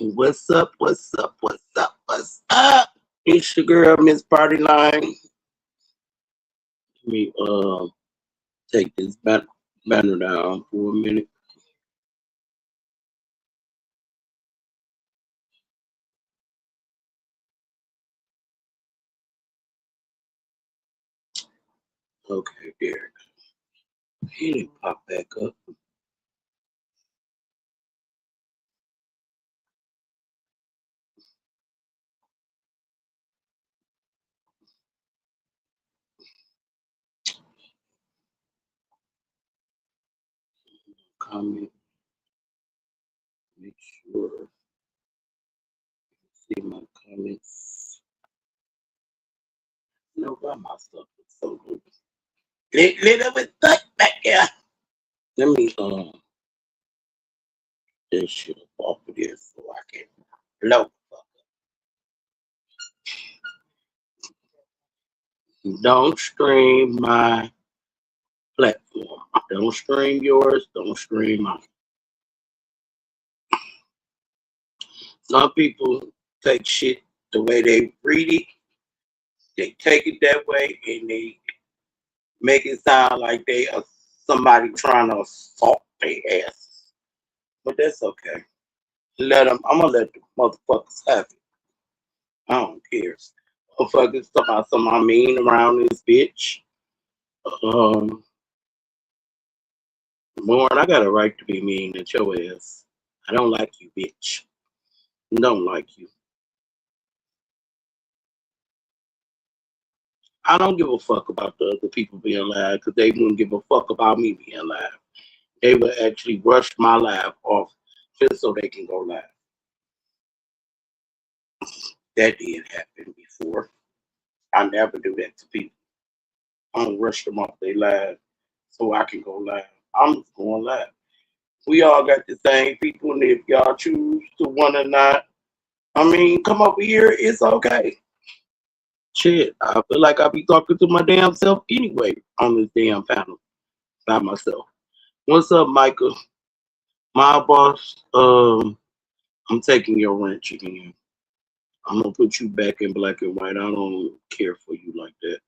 What's up? What's up? What's up? What's up? It's your girl, Miss Party Line. Let me take this banner down for a minute. Okay, there. He didn't pop back up. Comment. Make sure you see my comments. No, why my stuff is so good. Little bit stuck back there. Let me this shit up off of this so I can blow. Don't stream my platform. Don't stream yours. Don't stream mine. Some people take shit the way they read it. They take it that way and they make it sound like they are somebody trying to assault their ass. But that's okay. Let them. I'm gonna let the motherfuckers have it. I don't care. Motherfuckers talking about some I mean around this bitch. Um, Lauren, I got a right to be mean at your ass. I don't like you, bitch. Don't like you. I don't give a fuck about the other people being live because they wouldn't give a fuck about me being live. They would actually rush my live off just so they can go live. That did happen before. I never do that to people. I don't rush them off their live so I can go live. I'm just going live. We all got the same people, and if y'all choose to want to not, I mean, come over here, it's okay. Shit, I feel like I be talking to my damn self anyway on this damn panel by myself. What's up, Michael? My boss, I'm taking your wrench again. I'm gonna put you back in black and white. I don't care for you like that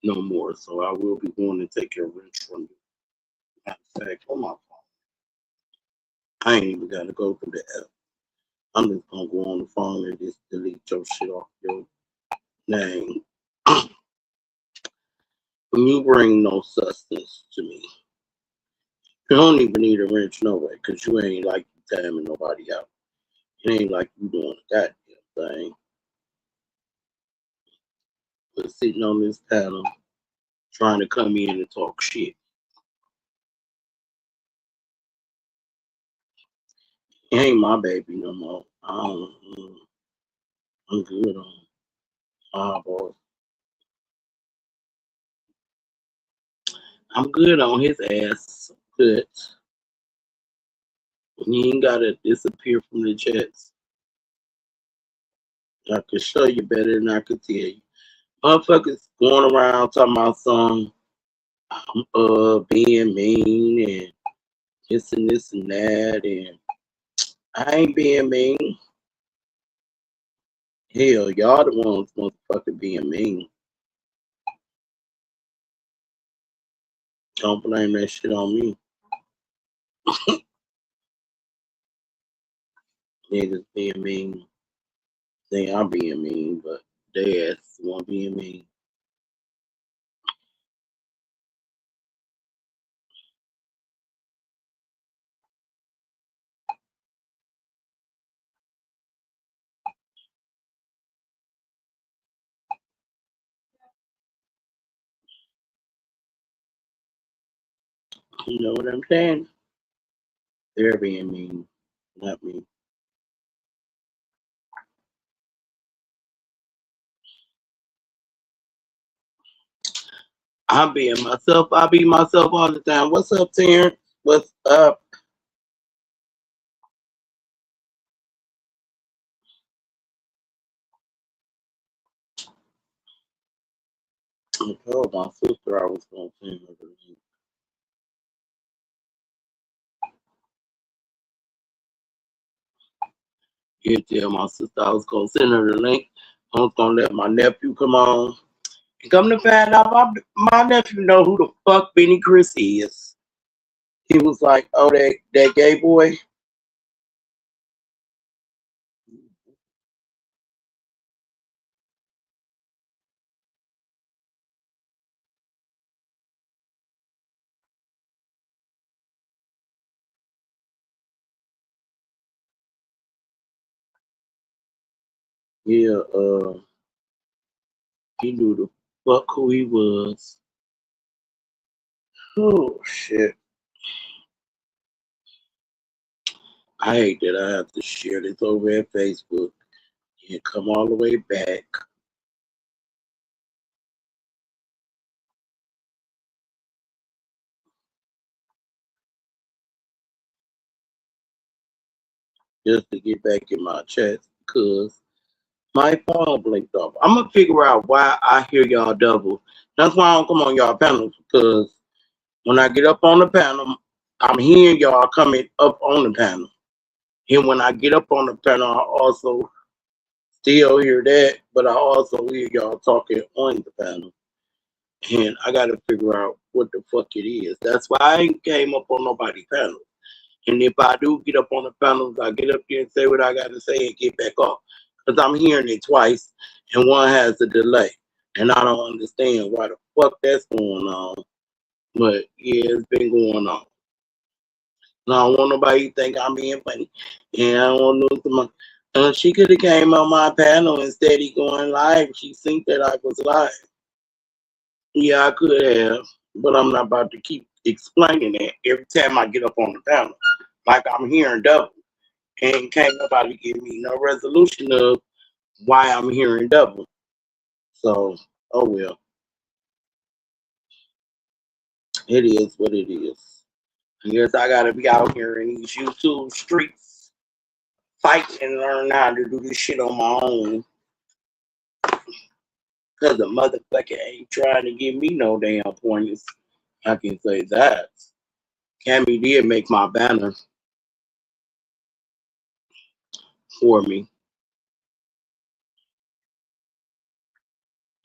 no more. So I will be going to take your wrench from you. Matter of fact, on my phone. I ain't even gotta go through the app. I'm just gonna go on the phone and just delete your shit off your name. When you bring no substance to me, you don't even need a wrench no way, cause you ain't like you timing nobody out. It ain't like you doing a goddamn thing. But sitting on this panel trying to come in and talk shit. He ain't my baby no more. I'm good on boy. I'm good on his ass. Good. You ain't gotta disappear from the chats. I can show you better than I could tell you. Motherfuckers going around talking about some being mean and this and that, and I ain't being mean. Hell, y'all the ones motherfucking being mean. Don't blame that shit on me. Niggas being mean. Think I'm being mean, but they ass want being mean. You know what I'm saying? They're being mean, not me. I'm being myself. I be myself all the time. What's up, Terrence? What's up? I told my sister I was gonna send her the link. You tell my sister I was gonna send her the link. I was gonna let my nephew come on. And come to find out, my nephew know who the fuck Benny Chris is. He was like, "Oh, that gay boy." Yeah, he knew the fuck who he was. Oh shit! I hate that I have to share this over at Facebook and come all the way back. Just to get back in my chat because my phone blinked off. I'm gonna figure out why I hear y'all double. That's why I don't come on y'all panels because when I get up on the panel, I'm hearing y'all coming up on the panel. And when I get up on the panel, I also still hear that, but I also hear y'all talking on the panel. And I gotta figure out what the fuck it is. That's why I ain't came up on nobody's panel. And if I do get up on the panels, I get up there and say what I got to say and get back off. Because I'm hearing it twice and one has a delay. And I don't understand why the fuck that's going on. But yeah, it's been going on. And I don't want nobody to think I'm being funny. And I don't want to lose the money. She could have came on my panel instead of going live. She think that I was live. Yeah, I could have. But I'm not about to keep explaining that every time I get up on the panel. Like I'm hearing double. And can't nobody give me no resolution of why I'm hearing double. So, oh well, it is what it is. I guess I gotta be out here in these YouTube streets, fight and learn how to do this shit on my own. Cause the motherfucker ain't trying to give me no damn pointers. I can say that. Cammy did make my banner for me,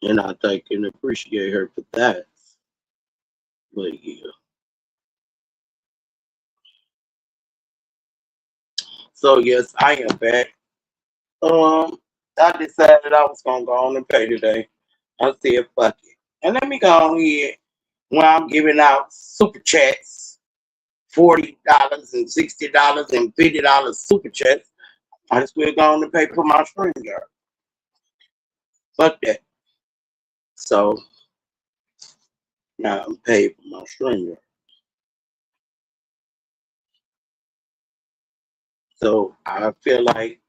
and I thank and appreciate her for that. But yeah. So yes, I am back. I decided I was gonna go on and pay today. I said fuck it. And let me go on here when I'm giving out super chats, $40 and $60 and $50 super chats. I just will go on and pay for my stream yard. Fuck that. So now I'm paid for my stream yard. So I feel like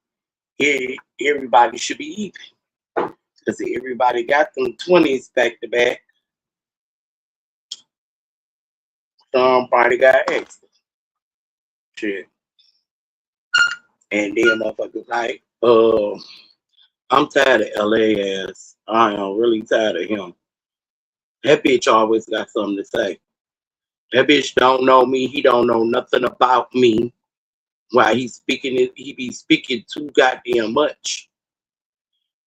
everybody should be even. Because everybody got them 20s back to back. Somebody got extra. Shit. And then motherfuckers like, I'm tired of LA ass. I am really tired of him. That bitch always got something to say. That bitch don't know me. He don't know nothing about me. While he's speaking it, he be speaking too goddamn much.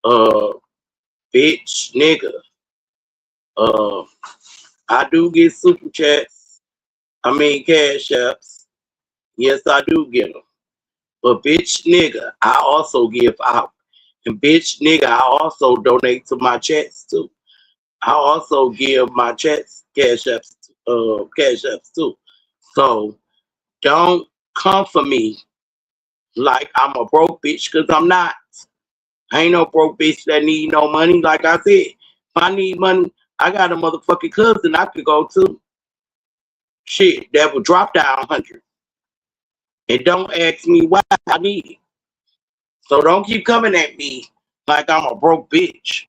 Uh, bitch, nigga. Uh, I do get super chats. I mean cash apps. Yes, I do get them. But bitch, nigga, I also give out. And bitch, nigga, I also donate to my chats too. I also give my chats cash apps too. So don't come for me like I'm a broke bitch, because I'm not. I ain't no broke bitch that need no money. Like I said, if I need money, I got a motherfucking cousin I could go to. Shit, that will drop down 100. And don't ask me why I need it. So don't keep coming at me like I'm a broke bitch.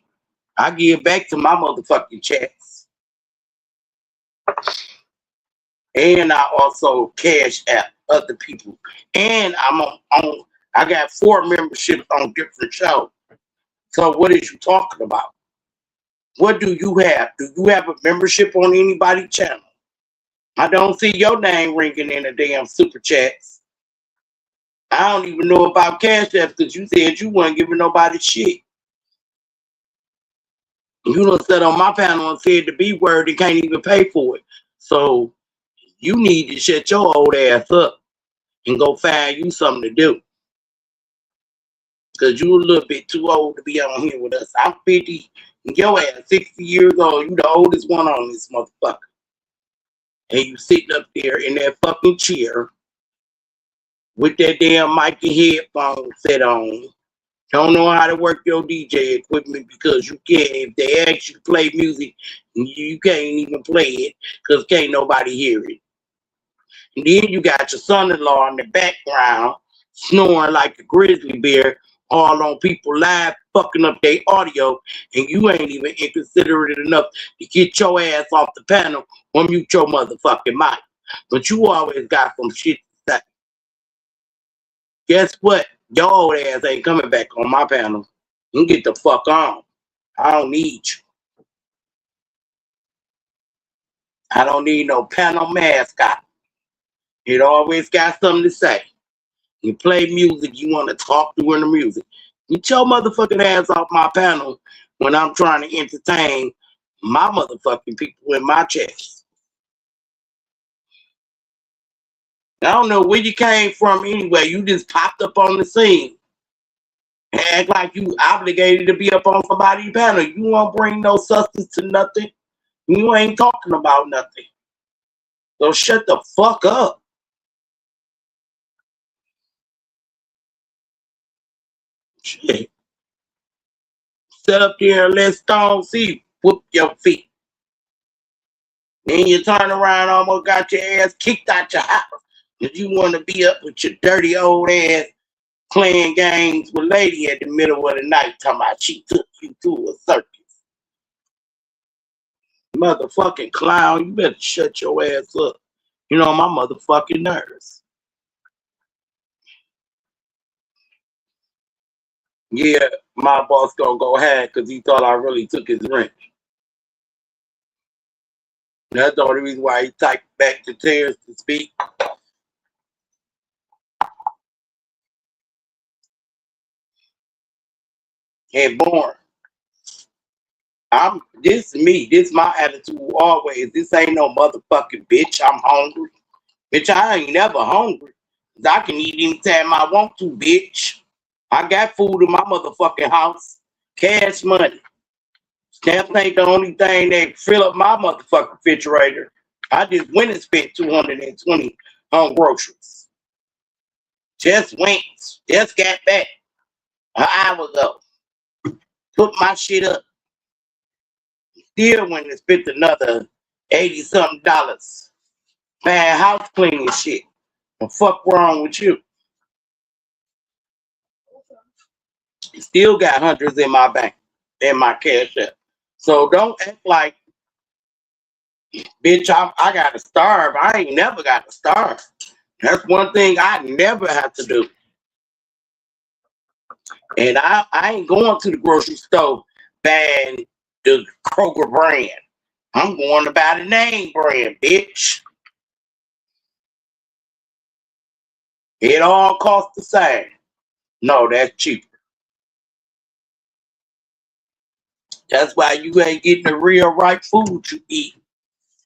I give back to my motherfucking chats. And I also cash app other people. And I'm on I got 4 memberships on different shows. So what is you talking about? What do you have? Do you have a membership on anybody's channel? I don't see your name ringing in the damn super chats. I don't even know about Cash App because you said you weren't giving nobody shit. You done sat on my panel and said the B word and can't even pay for it. So you need to shut your old ass up and go find you something to do. Because you a little bit too old to be on here with us. I'm 50 and your ass 60 years old. You the oldest one on this motherfucker. And you sitting up there in that fucking chair with that damn mic and headphones set on. Don't know how to work your DJ equipment because you can't. If they ask you to play music, you can't even play it because can't nobody hear it. And then you got your son-in-law in the background snoring like a grizzly bear all on people live fucking up their audio, and you ain't even inconsiderate enough to get your ass off the panel or mute your motherfucking mic. But you always got some shit to say. Guess what? Your old ass ain't coming back on my panel. You get the fuck on. I don't need you. I don't need no panel mascot. It always got something to say. You play music, you want to talk during the music. Get your motherfucking ass off my panel when I'm trying to entertain my motherfucking people in my chest. I don't know where you came from anyway. You just popped up on the scene. Act like you obligated to be up on somebody's panel. You won't bring no substance to nothing. You ain't talking about nothing. So shut the fuck up. Shit. Sit up there and let Stone see you. Whoop your feet. Then you turn around, almost got your ass kicked out your house. Because you want to be up with your dirty old ass playing games with lady at the middle of the night talking about she took you to a circus. Motherfucking clown, you better shut your ass up. You know my motherfucking nerves. Yeah, my boss gonna go ahead because he thought I really took his rent. That's the only reason why he typed back to Tears to speak. And born. This me. This my attitude always. This ain't no motherfucking bitch. I'm hungry. Bitch, I ain't never hungry. I can eat anytime I want to, bitch. I got food in my motherfucking house. Cash money. Stamps ain't the only thing that fill up my motherfucking refrigerator. I just went and spent $220 on groceries. Just went. Just got back an hour ago. Put my shit up. Still went and spent another $80-something buying house cleaning shit. The fuck wrong with you? Still got hundreds in my bank, in my cash app. So don't act like, bitch, I gotta starve. I ain't never got to starve. That's one thing I never have to do. And I ain't going to the grocery store buying the Kroger brand. I'm going to buy the name brand, bitch. It all costs the same. No, that's cheaper. That's why you ain't getting the real right food you eat.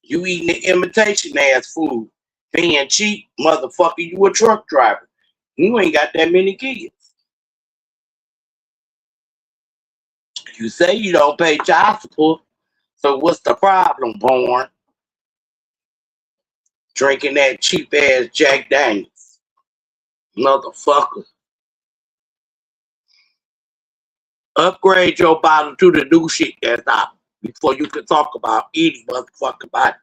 You eating the imitation ass food. Being cheap, motherfucker, you a truck driver. You ain't got that many kids. You say you don't pay child support. So what's the problem, Born? Drinking that cheap ass Jack Daniels. Motherfucker. Upgrade your bottle to the new shit that's out before you can talk about eating motherfucking body.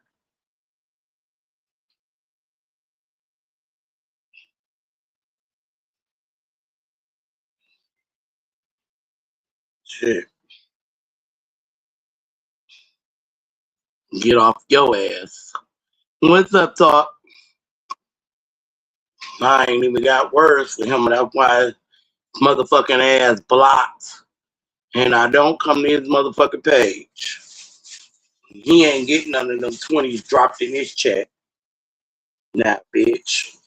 Shit. Get off your ass. What's up, talk? I ain't even got words for him. That's why his motherfucking ass blocked. And I don't come to his motherfucking page. He ain't getting none of them 20s dropped in his chat. Nah, bitch.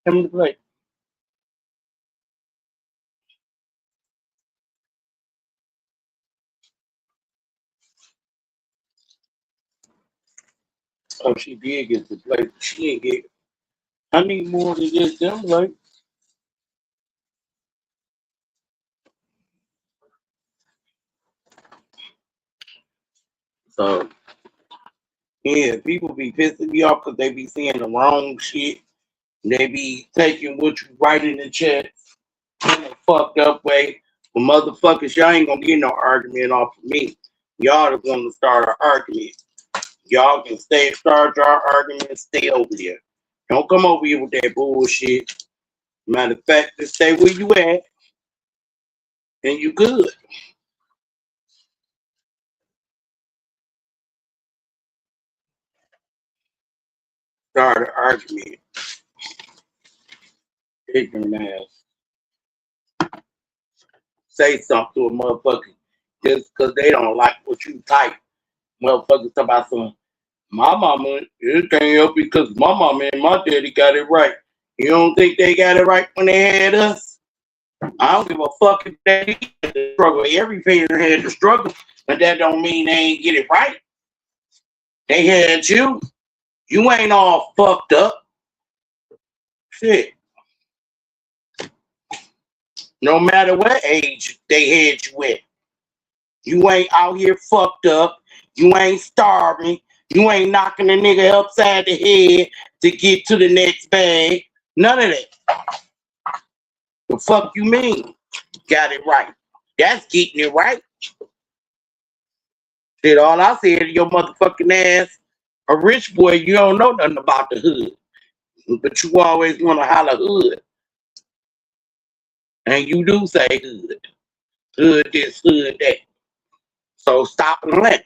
Come to play. Oh, she did get the plate. She ain't get. I need more than just them plate. So yeah, people be pissing me off because they be saying the wrong shit. They be taking what you write in the chat in a fucked up way. But motherfuckers, y'all ain't gonna get no argument off of me. Y'all are gonna start an argument. Y'all can start your argument, stay over there. Don't come over here with that bullshit. Matter of fact, just stay where you at and you good. Start an argument. Ignorant ass. Say something to a motherfucker just because they don't like what you type. Motherfuckers talk about some. My mama, it can't help because my mama and my daddy got it right. You don't think they got it right when they had us? I don't give a fuck if they had to struggle. Every parent had to struggle, but that don't mean they ain't get it right. They had you. You ain't all fucked up. Shit. No matter what age they had you at. You ain't out here fucked up. You ain't starving. You ain't knocking a nigga upside the head to get to the next bag. None of that. The fuck you mean? Got it right. That's getting it right. Shit, all I said to your motherfucking ass, a rich boy, you don't know nothing about the hood. But you always want to holler hood. And you do say hood. Hood this, hood that. So stop and let.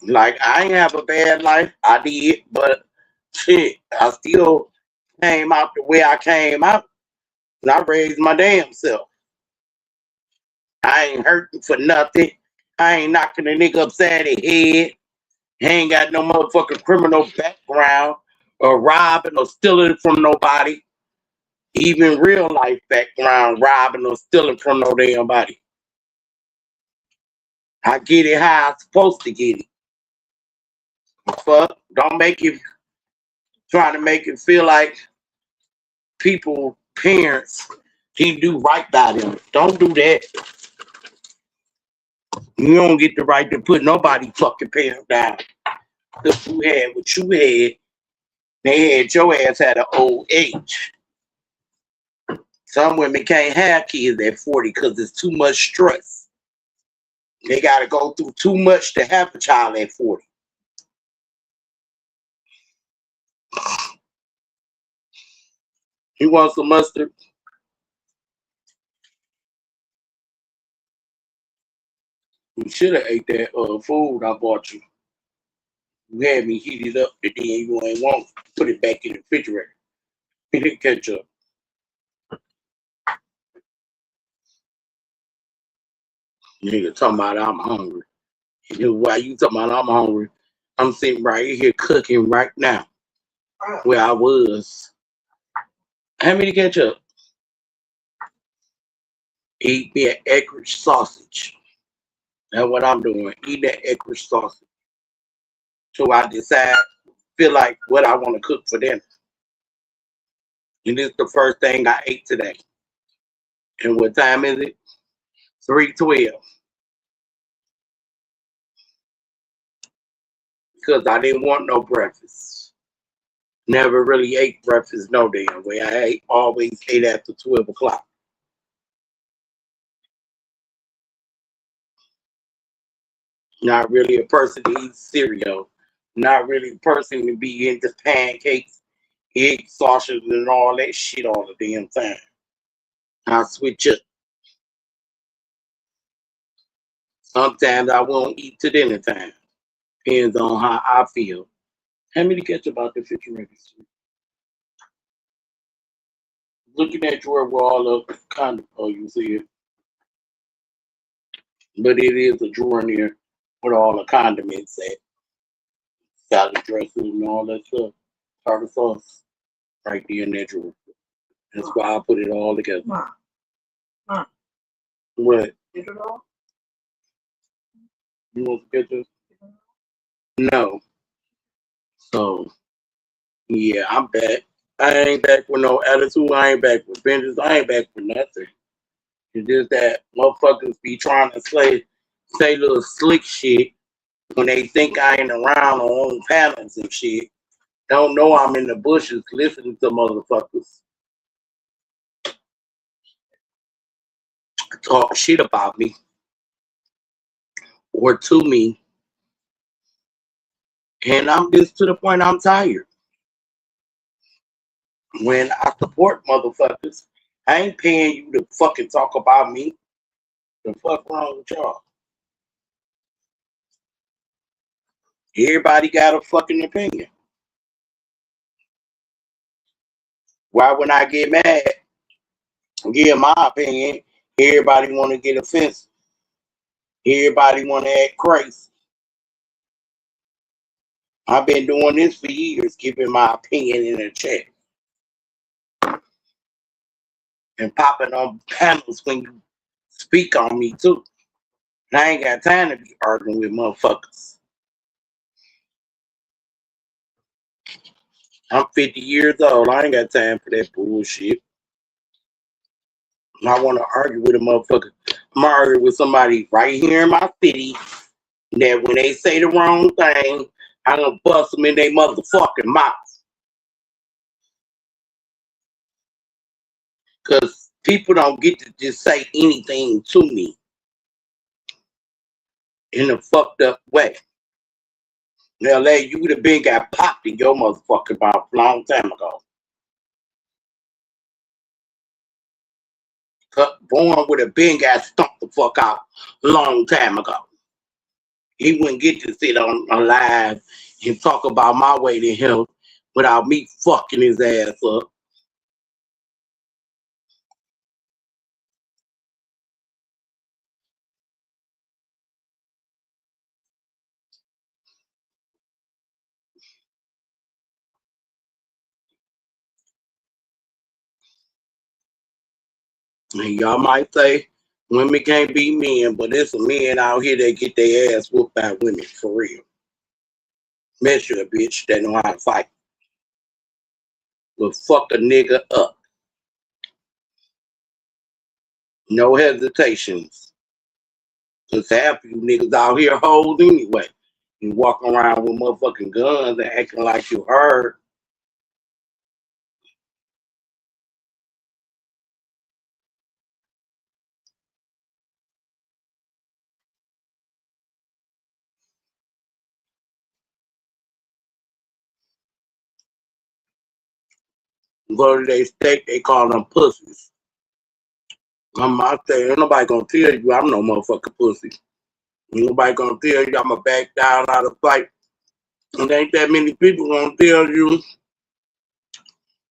Like, I ain't have a bad life. I did, but shit, I still came out the way I came out. And I raised my damn self. I ain't hurting for nothing. I ain't knocking a nigga upside the head. He ain't got no motherfucking criminal background or robbing or stealing from nobody. Even real life background, robbing or stealing from no damn body. I get it how I'm supposed to get it. Fuck, don't make it, trying to make it feel like people, parents, can do right by them. Don't do that. You don't get the right to put nobody fucking parent down. Because you had what you had, they had your ass at an old age. Some women can't have kids at 40 because it's too much stress. They got to go through too much to have a child at 40. You want some mustard? You should have ate that food I bought you. You had me heat it up, and then you ain't want to put it back in the refrigerator. It didn't catch up. Nigga talking about I'm hungry. You know why you talking about I'm hungry? I'm sitting right here cooking right now where I was. How many catch up? Eat me an Eckrich sausage. That's what I'm doing. Eat that Eckrich sausage. So I decide, feel like what I want to cook for dinner. And this is the first thing I ate today. And what time is it? 3:12. Because I didn't want no breakfast. Never really ate breakfast no damn way. I always ate after 12 o'clock. Not really a person to eat cereal. Not really a person to be into pancakes, egg sausage, and all that shit all the damn time. I switch up. Sometimes I won't eat to dinner time. Depends on how I feel. How many ketchup out the refrigerator? Looking at drawer where all the oh, you see it. But it is a drawer in there with all the condiments at. salad dressing and all that stuff. Tartar sauce right there in that drawer. That's why I put it all together. What? You want to get this? No. So, yeah, I'm back. I ain't back with no attitude. I ain't back with vengeance. I ain't back with nothing. It's just that motherfuckers be trying to say little slick shit when they think I ain't around on panels and shit. Don't know I'm in the bushes listening to motherfuckers talk shit about me or to me. And I'm just to the point I'm tired. When I support motherfuckers, I ain't paying you to fucking talk about me. The fuck wrong with y'all? Everybody got a fucking opinion. Why when I get mad and give my opinion, everybody want to get offensive. Everybody want to act crazy. I've been doing this for years, giving my opinion in a chat. And popping on panels when you speak on me too. And I ain't got time to be arguing with motherfuckers. I'm 50 years old. I ain't got time for that bullshit. I want to argue with a motherfucker. I'm arguing with somebody right here in my city that when they say the wrong thing, I'm gonna bust them in their motherfucking mouth. Because people don't get to just say anything to me in a fucked up way. Now, you would have been got popped in your motherfucking mouth a long time ago. Born would have been got stumped the fuck out a long time ago. He wouldn't get to sit on live and talk about my way to him without me fucking his ass up. And y'all might say women can't be men, but there's some men out here that get their ass whooped by women for real. Measure a bitch that know how to fight. Will fuck a nigga up. No hesitations. Cause half of you niggas out here hoes anyway. You walk around with motherfucking guns and acting like you heard. Go to their state, they call them pussies. I'm out there, ain't nobody gonna tell you I'm no motherfucking pussy. Ain't nobody gonna tell you I'm a back down out of fight. And there ain't that many people gonna tell you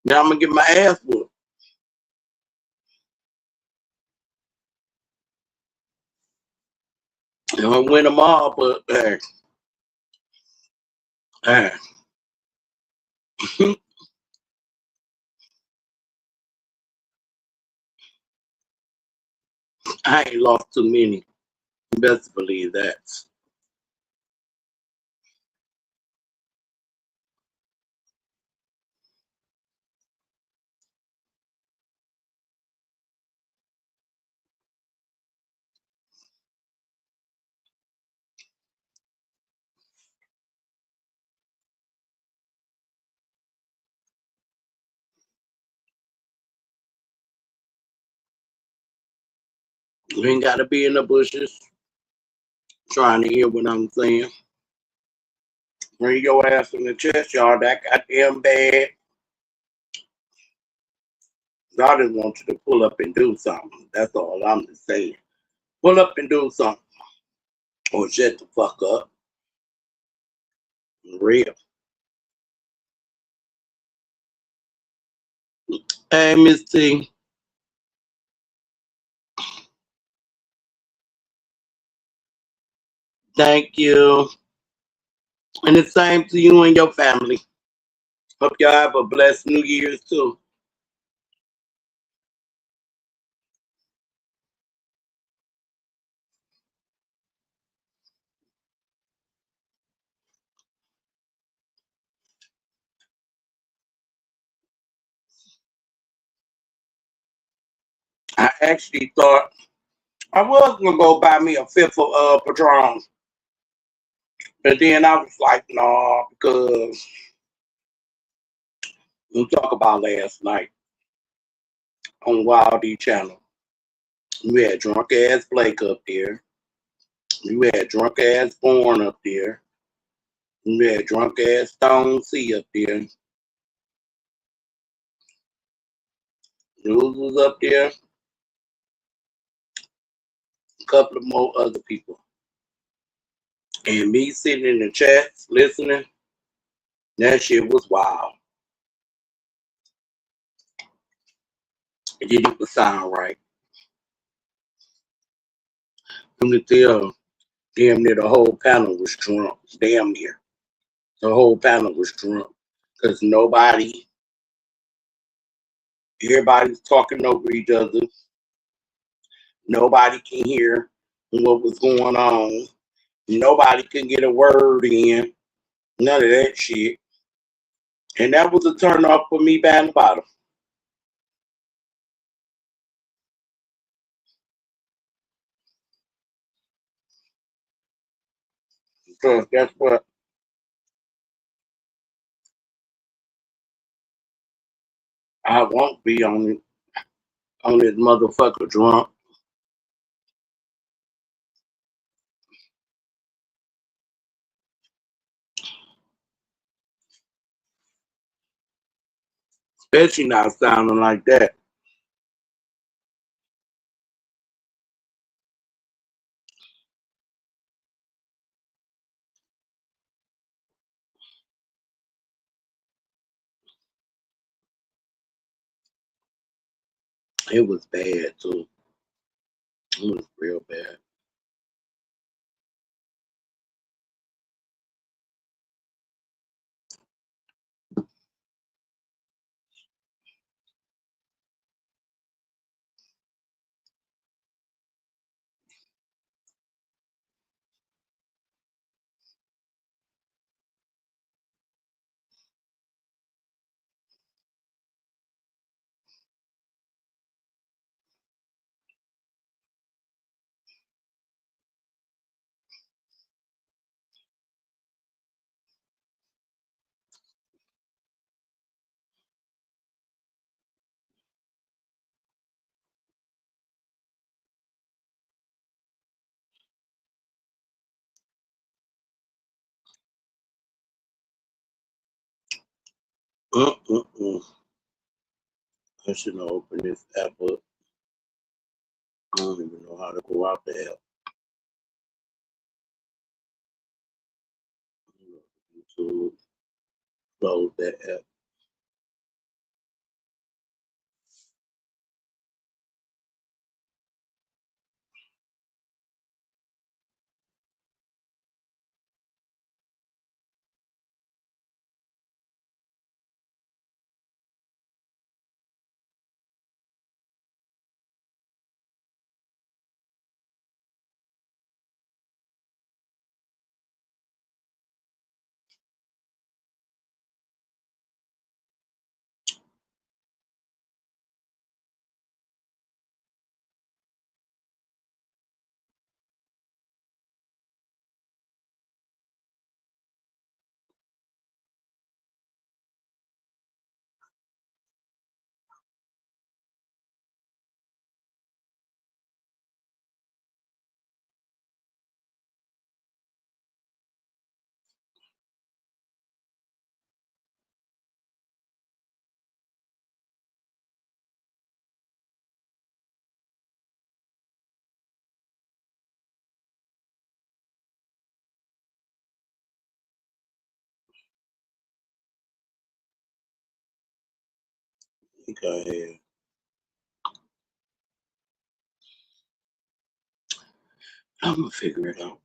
that I'm gonna get my ass whooped. And I win them all, but hey. I ain't lost too many. You best believe that. You ain't gotta be in the bushes trying to hear what I'm saying. Bring your ass in the chest, y'all. That goddamn bad. I just want you to pull up and do something. That's all I'm just saying. Pull up and do something. Or shut the fuck up. Real. Hey, Miss T. Thank you. And the same to you and your family. Hope y'all have a blessed New Year's too. I actually thought I was gonna go buy me a fifth of Patron, but then I was like, no, because we talk about last night on Wild D channel. We had drunk ass Blake up there. We had drunk ass Born up there. We had drunk ass Stone C up there. News was up there. A couple of more other people. And me sitting in the chats listening, that shit was wild. It didn't even sound right. Let me tell damn near the whole panel was drunk. Damn near. The whole panel was drunk. Because everybody's talking over each other. Nobody can hear what was going on. Nobody can get a word in. None of that shit. And that was a turn off for me by the bottom. Because guess what? I won't be on this motherfucker drunk. Especially not sounding like that. It was bad too. It was real bad. Mm-mm-mm. I shouldn't open this app up. I don't even know how to go out the app. YouTube, close that app. Go ahead. I'm gonna figure it out.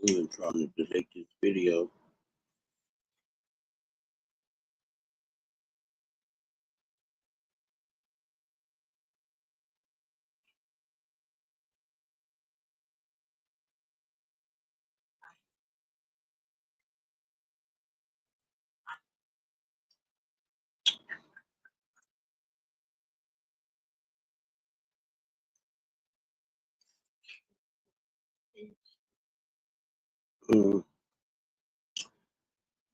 I'm trying to delete this video. Mm.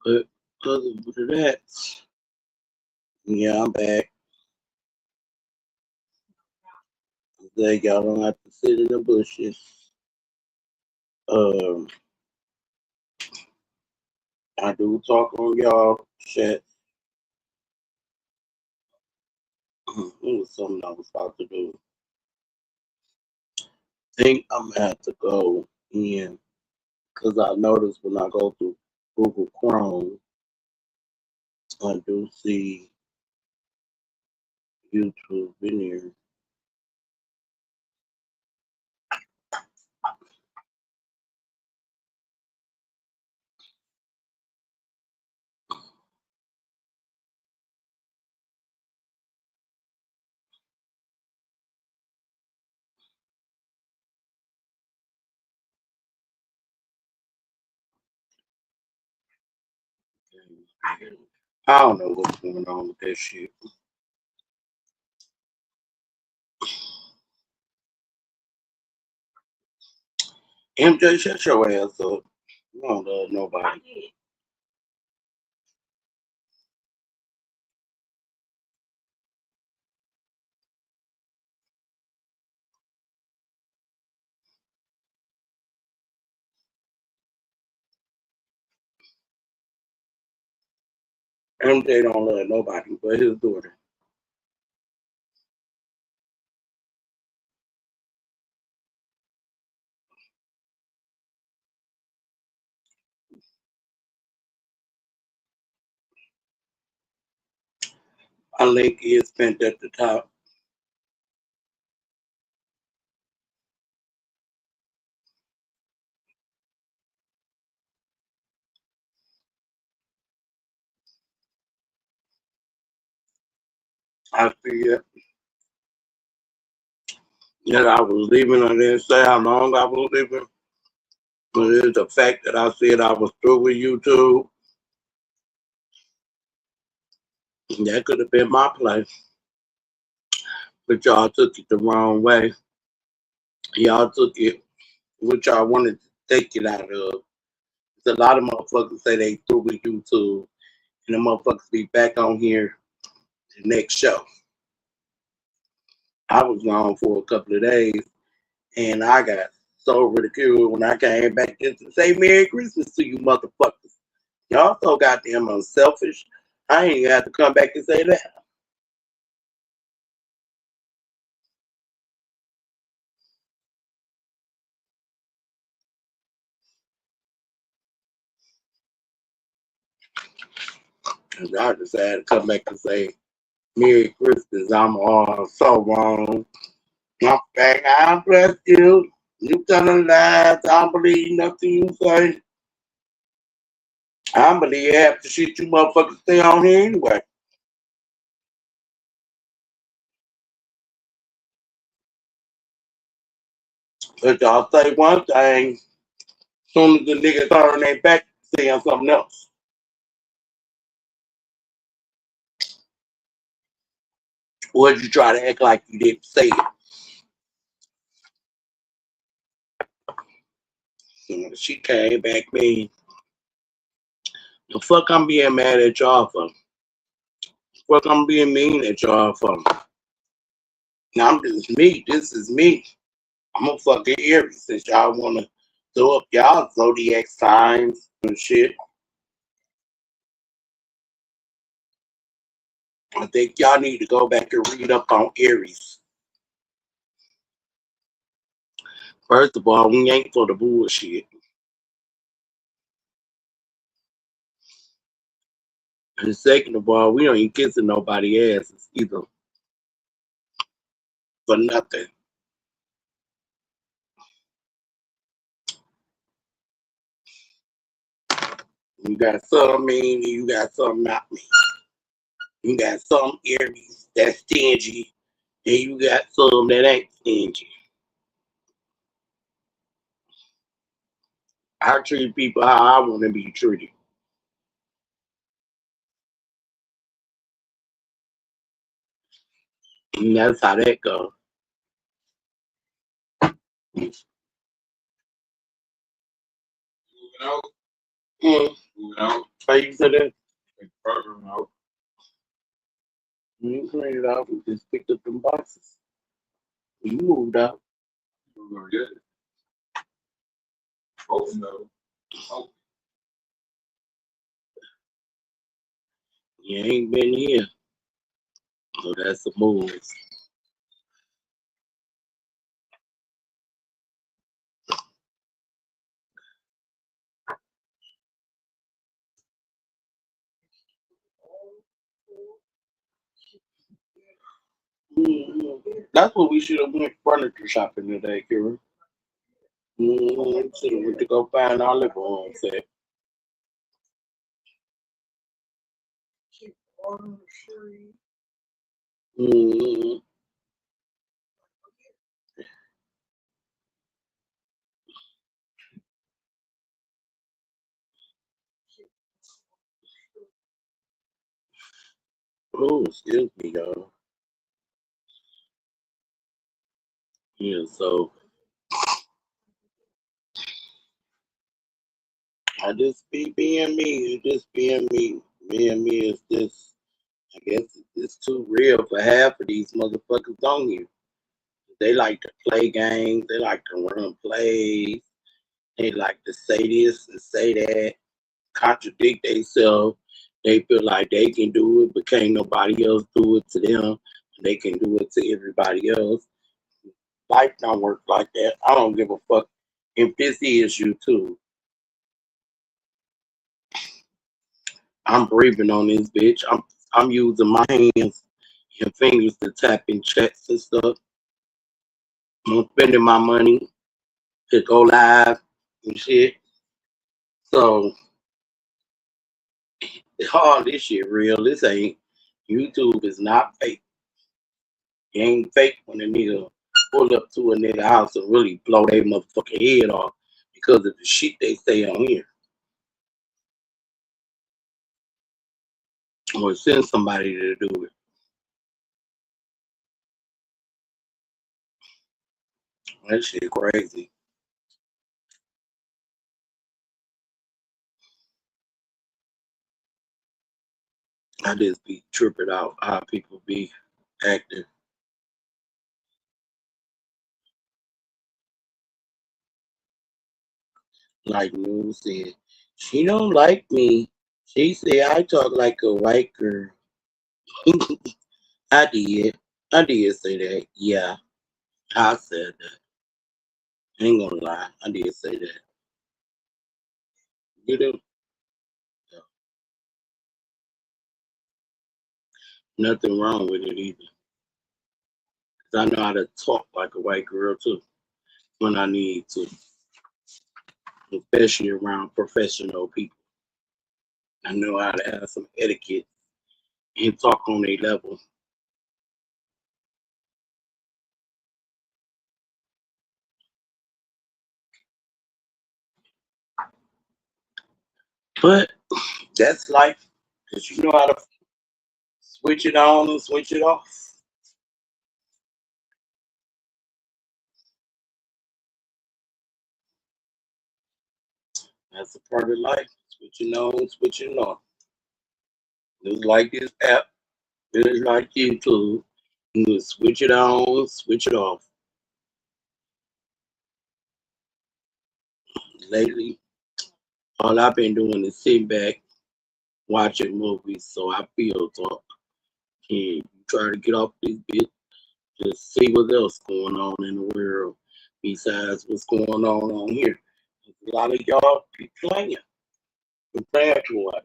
But other than that, yeah, I'm back. Like y'all don't have to sit in the bushes. Um, I do talk on y'all chat. It was something I was about to do. Think I'm gonna have to go in because I noticed when I go through Google Chrome, I do see YouTube in here. I don't know what's going on with that shit. MJ, shut your ass up. You don't love nobody. MJ don't love nobody but his daughter. My link is pinned at the top. I figured that I was leaving. I didn't say how long I was leaving. But it's the fact that I said I was through with YouTube. That could have been my place. But y'all took it the wrong way. Y'all took it what y'all wanted to take it out of. A lot of motherfuckers say they through with YouTube. And the motherfuckers be back on here the next show. I was gone for a couple of days and I got so ridiculed when I came back just to say Merry Christmas to you motherfuckers. Y'all so goddamn unselfish. I ain't even have to come back and say that. Cause I decided to come back and say Merry Christmas. I'm all so wrong. I'm back. I bless you. You telling lies. I don't believe nothing you say. I believe half the shit you motherfuckers stay on here anyway. But y'all say one thing, soon as the niggas turn their back, saying something else. Or you try to act like you didn't say it? She came back mean. The fuck I'm being mad at y'all for? Fuck I'm being mean at y'all for? Now I'm just me. This is me. I'm a fucking Aries since y'all wanna throw up y'all zodiac signs and shit. I think y'all need to go back and read up on Aries. First of all, we ain't for the bullshit. And second of all, we ain't kissing nobody asses either. For nothing. You got some mean, and you got some not mean. You got some Aries that's stingy, and you got some that ain't stingy. I treat people how I want to be treated. And that's how that goes. Moving out. Mm. Moving out. How you say that? Take the program out. You cleaned it out. We just picked up them boxes. You moved out. We're gonna get it. Both know. Oh, You ain't been here. So that's the move. That's what we should have went furniture shopping today, Kira. We should have went to go find our living room set. Mm, oh, excuse me, y'all. Yeah, so I just be being me. Just being me. Being me is just, I guess it's too real for half of these motherfuckers on here. They like to play games. They like to run plays. They like to say this and say that, contradict themselves. They feel like they can do it, but can't nobody else do it to them. They can do it to everybody else. Life don't work like that. I don't give a fuck if this is you too. I'm breathing on this bitch. I'm using my hands and fingers to tap in checks and stuff. I'm spending my money to go live and shit. So all this shit real. This ain't YouTube is not fake. It ain't fake when a nigga pull up to a nigga house and really blow their motherfucking head off because of the shit they say on here. Or send somebody to do it. That shit crazy. I just be tripping out how people be acting. Like Moon said, she don't like me. She said I talk like a white girl. I did. I did say that. Yeah, I said that. Ain't gonna lie. I did say that. You know, nothing wrong with it either. 'Cause I know how to talk like a white girl too when I need to, especially around professional people. I know how to have some etiquette and talk on a level. But that's life. Cause you know how to switch it on and switch it off. That's a part of life. Switching on, switching off. Just like this app, just like YouTube. You can switch it on, switch it off. Lately, all I've been doing is sitting back, watching movies, so I feel talk. And try to get off this bit, just see what else going on in the world besides what's going on here. A lot of y'all be playing, compared to what?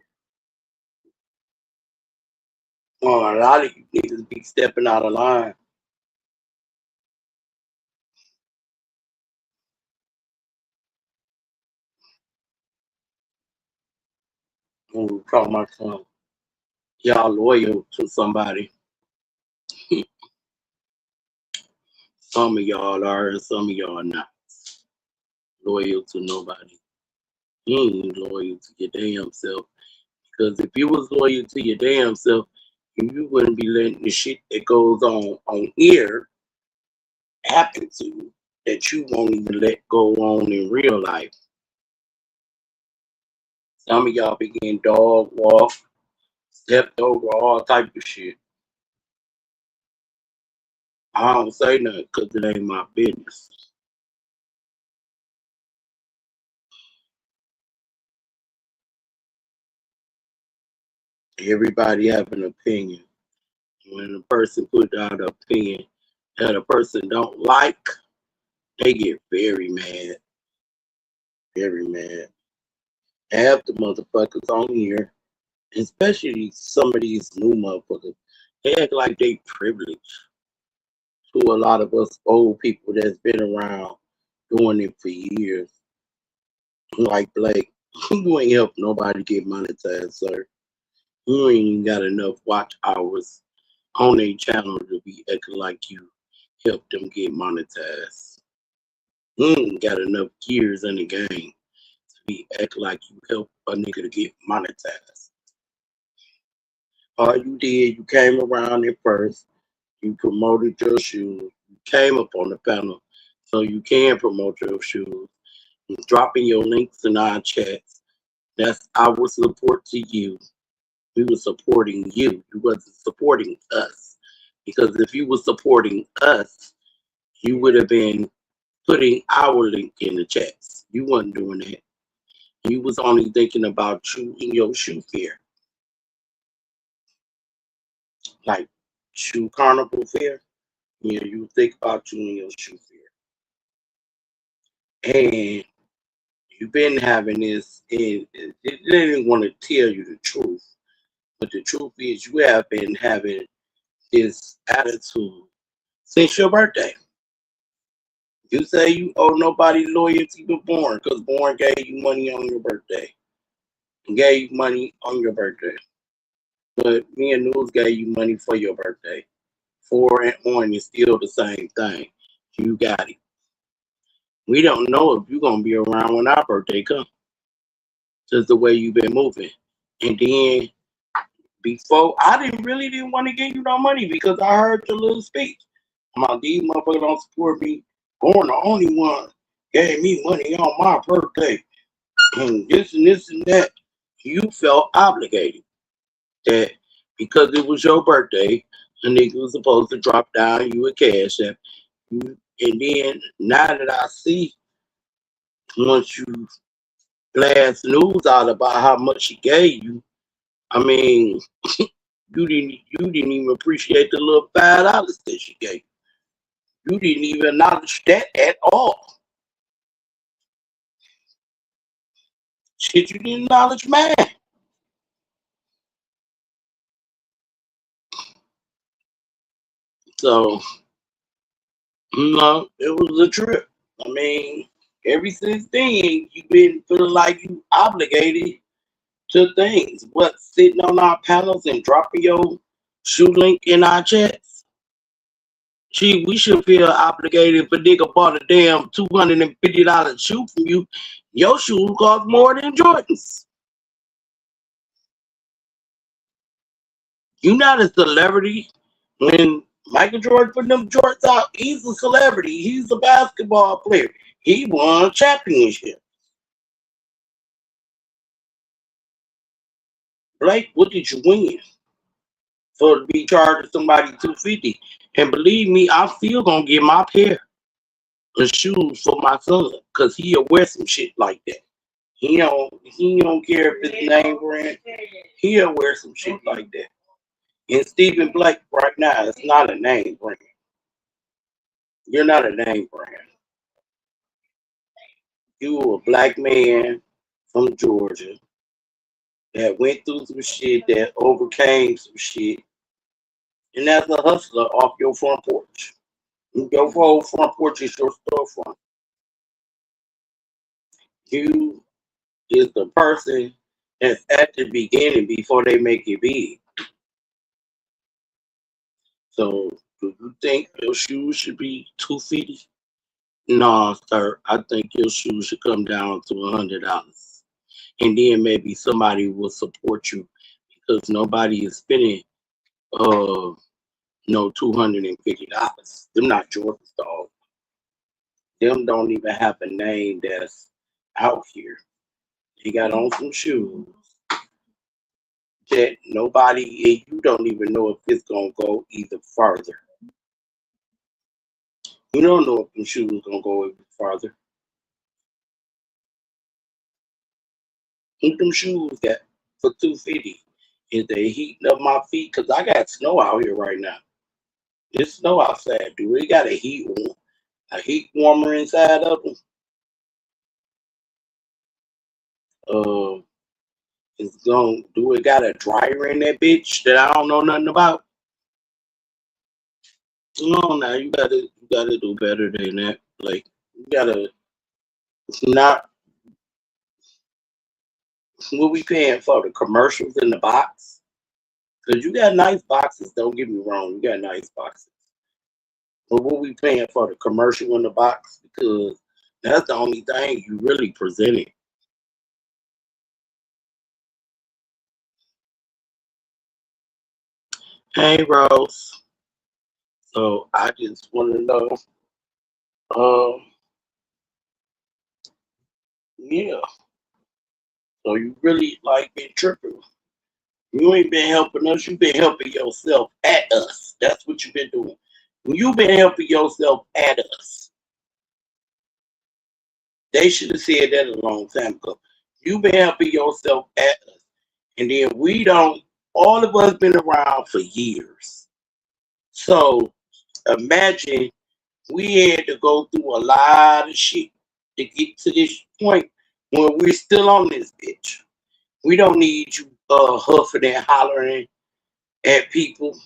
Oh, a lot of you niggas be stepping out of line. when we talking about some y'all loyal to somebody. Some of y'all are and some of y'all not loyal to nobody. You ain't loyal to your damn self. Because if you was loyal to your damn self, you wouldn't be letting the shit that goes on here happen to you that you won't even let go on in real life. Some of y'all be getting dog walked, stepped over, all type of shit. I don't say nothing because it ain't my business. Everybody have an opinion. When a person put out an opinion that a person don't like, they get very mad. Very mad. Half the motherfuckers on here, especially some of these new motherfuckers, they act like they privileged to a lot of us old people that's been around doing it for years. Like Blake, you ain't helped nobody get monetized, sir. You ain't even got enough watch hours on their channel to be acting like you helped them get monetized. You ain't got enough years in the game to be acting like you helped a nigga to get monetized. All you did, you came around it first, you promoted your shoes, you came up on the panel so you can promote your shoes, you dropping your links in our chats. That's our support to you. We were supporting you. You wasn't supporting us. Because if you were supporting us, you would have been putting our link in the chats. You wasn't doing that. You was only thinking about you and your shoe fair. Like shoe carnival fair. Yeah, you think about you and your shoe fair. And you've been having this, and they didn't want to tell you the truth. But the truth is you have been having this attitude since your birthday. You say you owe nobody loyalty but Born, because Born gave you money on your birthday. Gave you money on your birthday. But me and News gave you money for your birthday. 4 and on is still the same thing. You got it. We don't know if you're gonna be around when our birthday comes. Just the way you've been moving. And then before I didn't want to give you no money because I heard your little speech. I'm like, these motherfuckers don't support me. Born the only one gave me money on my birthday. And this and that. You felt obligated that because it was your birthday, a nigga was supposed to drop down you a cash app. And then now that I see, once you blast news out about how much she gave you, I mean, you didn't even appreciate the little $5 that she gave. You didn't even acknowledge that at all. Shit, you didn't acknowledge mine. So, no, it was a trip. I mean, ever since then, you've been feeling like you obligated to things. What, sitting on our panels and dropping your shoe link in our chats? Gee, we should feel obligated if a nigga bought a damn $250 shoe from you. Your shoes cost more than Jordan's. You're not a celebrity. When Michael Jordan put them jorts out, he's a celebrity. He's a basketball player. He won a championship. Blake, what did you win? For to be charging somebody $250. And believe me, I'm still gonna get my pair of shoes for my son, cause he'll wear some shit like that. He don't care if it's name brand. He'll wear some shit like that. And Stephen Blake right now is not a name brand. You're not a name brand. You a black man from Georgia that went through some shit, that overcame some shit, and that's a hustler off your front porch. Your whole front porch is your storefront. You is the person That's at the beginning before they make it big. So, do you think your shoes should be 250? No, sir. I think your shoes should come down to $100, and then maybe somebody will support you because nobody is spending uh $250. Them not Jordans, dog. Them don't even have a name that's out here. They got on some shoes that nobody, and you don't even know if it's gonna go either farther. You don't know if the shoes gonna go even farther. What them shoes got for 250? Is they heating up my feet? Cause I got snow out here right now. It's snow outside. Do we got a heat warmer inside of them? Uh, it's going. Do it got a dryer in that bitch that I don't know nothing about? No, now you gotta do better than that. Like you gotta not what we paying for the commercials in the box. Cause you got nice boxes. Don't get me wrong, you got nice boxes. But what we paying for the commercial in the box? Because that's the only thing you really presented. Hey Rose. So I just want to know. Um, yeah. So you really like been tripping. You ain't been helping us. You been helping yourself at us. That's what you've been doing. You been helping yourself at us. They should have said that a long time ago. You been helping yourself at us, and then we don't. All of us been around for years. So imagine we had to go through a lot of shit to get to this point when we're still on this bitch. We don't need you huffing and hollering at people,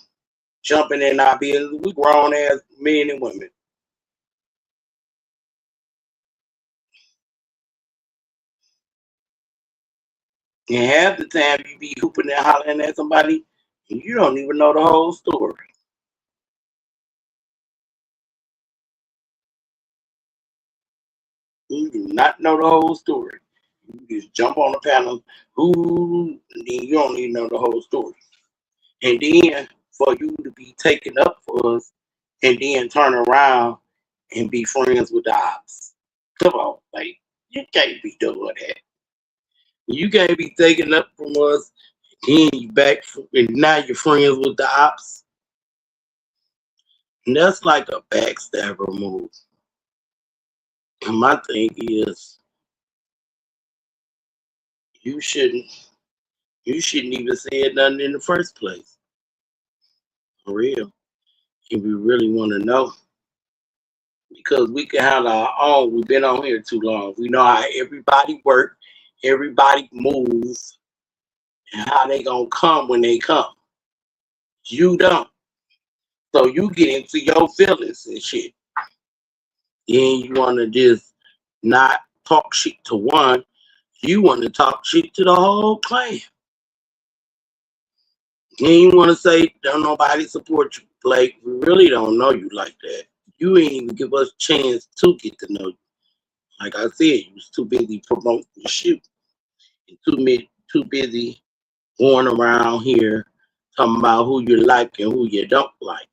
jumping in our business. We grown as men and women. And half the time you be hooping and hollering at somebody, and you don't even know the whole story. You do not know the whole story. You just jump on the panel, who, and then you don't even know the whole story. And then for you to be taken up for us, and then turn around and be friends with the ops. Come on, like you can't be doing that. You can't be taken up from us, then you back, and now you're friends with the ops. And that's like a backstabber move. And my thing is, you shouldn't, you shouldn't even say nothing in the first place. For real. If we really want to know, because we can handle our own. We've been on here too long. We know how everybody work, everybody moves, and how they gonna come when they come. You don't. So you get into your feelings and shit. Then you wanna just not talk shit to one. You wanna talk shit to the whole clan. Then you wanna say don't nobody support you. Like we really don't know you like that. You ain't even give us a chance to get to know you. Like I said, you was too busy promoting the shit. And too busy going around here talking about who you like and who you don't like.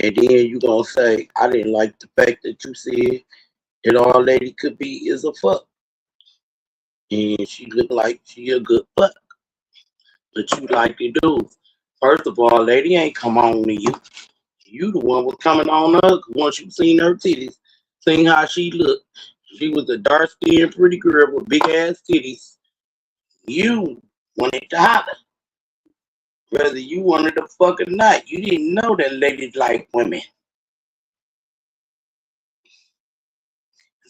And then you gonna say, I didn't like the fact that you said that all lady could be is a fuck. And she look like she a good fuck. But you like to do. First of all, lady ain't come on to you. You the one was coming on her once you seen her titties, seen how she looked. She was a dark skinned pretty girl with big ass titties. You wanted to holler. Whether you wanted to fuck or not, you didn't know that ladies like women.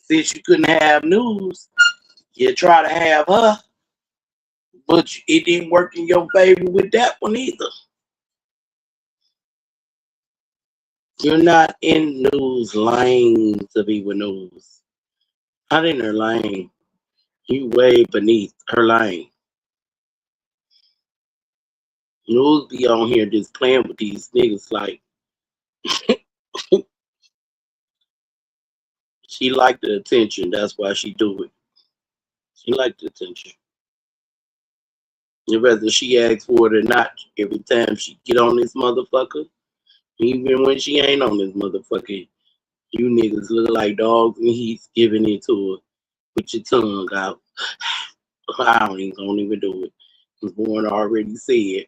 Since you couldn't have news, you try to have her, but it didn't work in your favor with that one either. You're not in news lying to be with news. Not in their lane. You way beneath her lane. News be on here just playing with these niggas like she like the attention. That's why she do it. She like the attention. And whether she asks for it or not, every time she get on this motherfucker, even when she ain't on this motherfucker, you niggas look like dogs and he's giving it to her with your tongue out. I don't even do it. Because Born already said,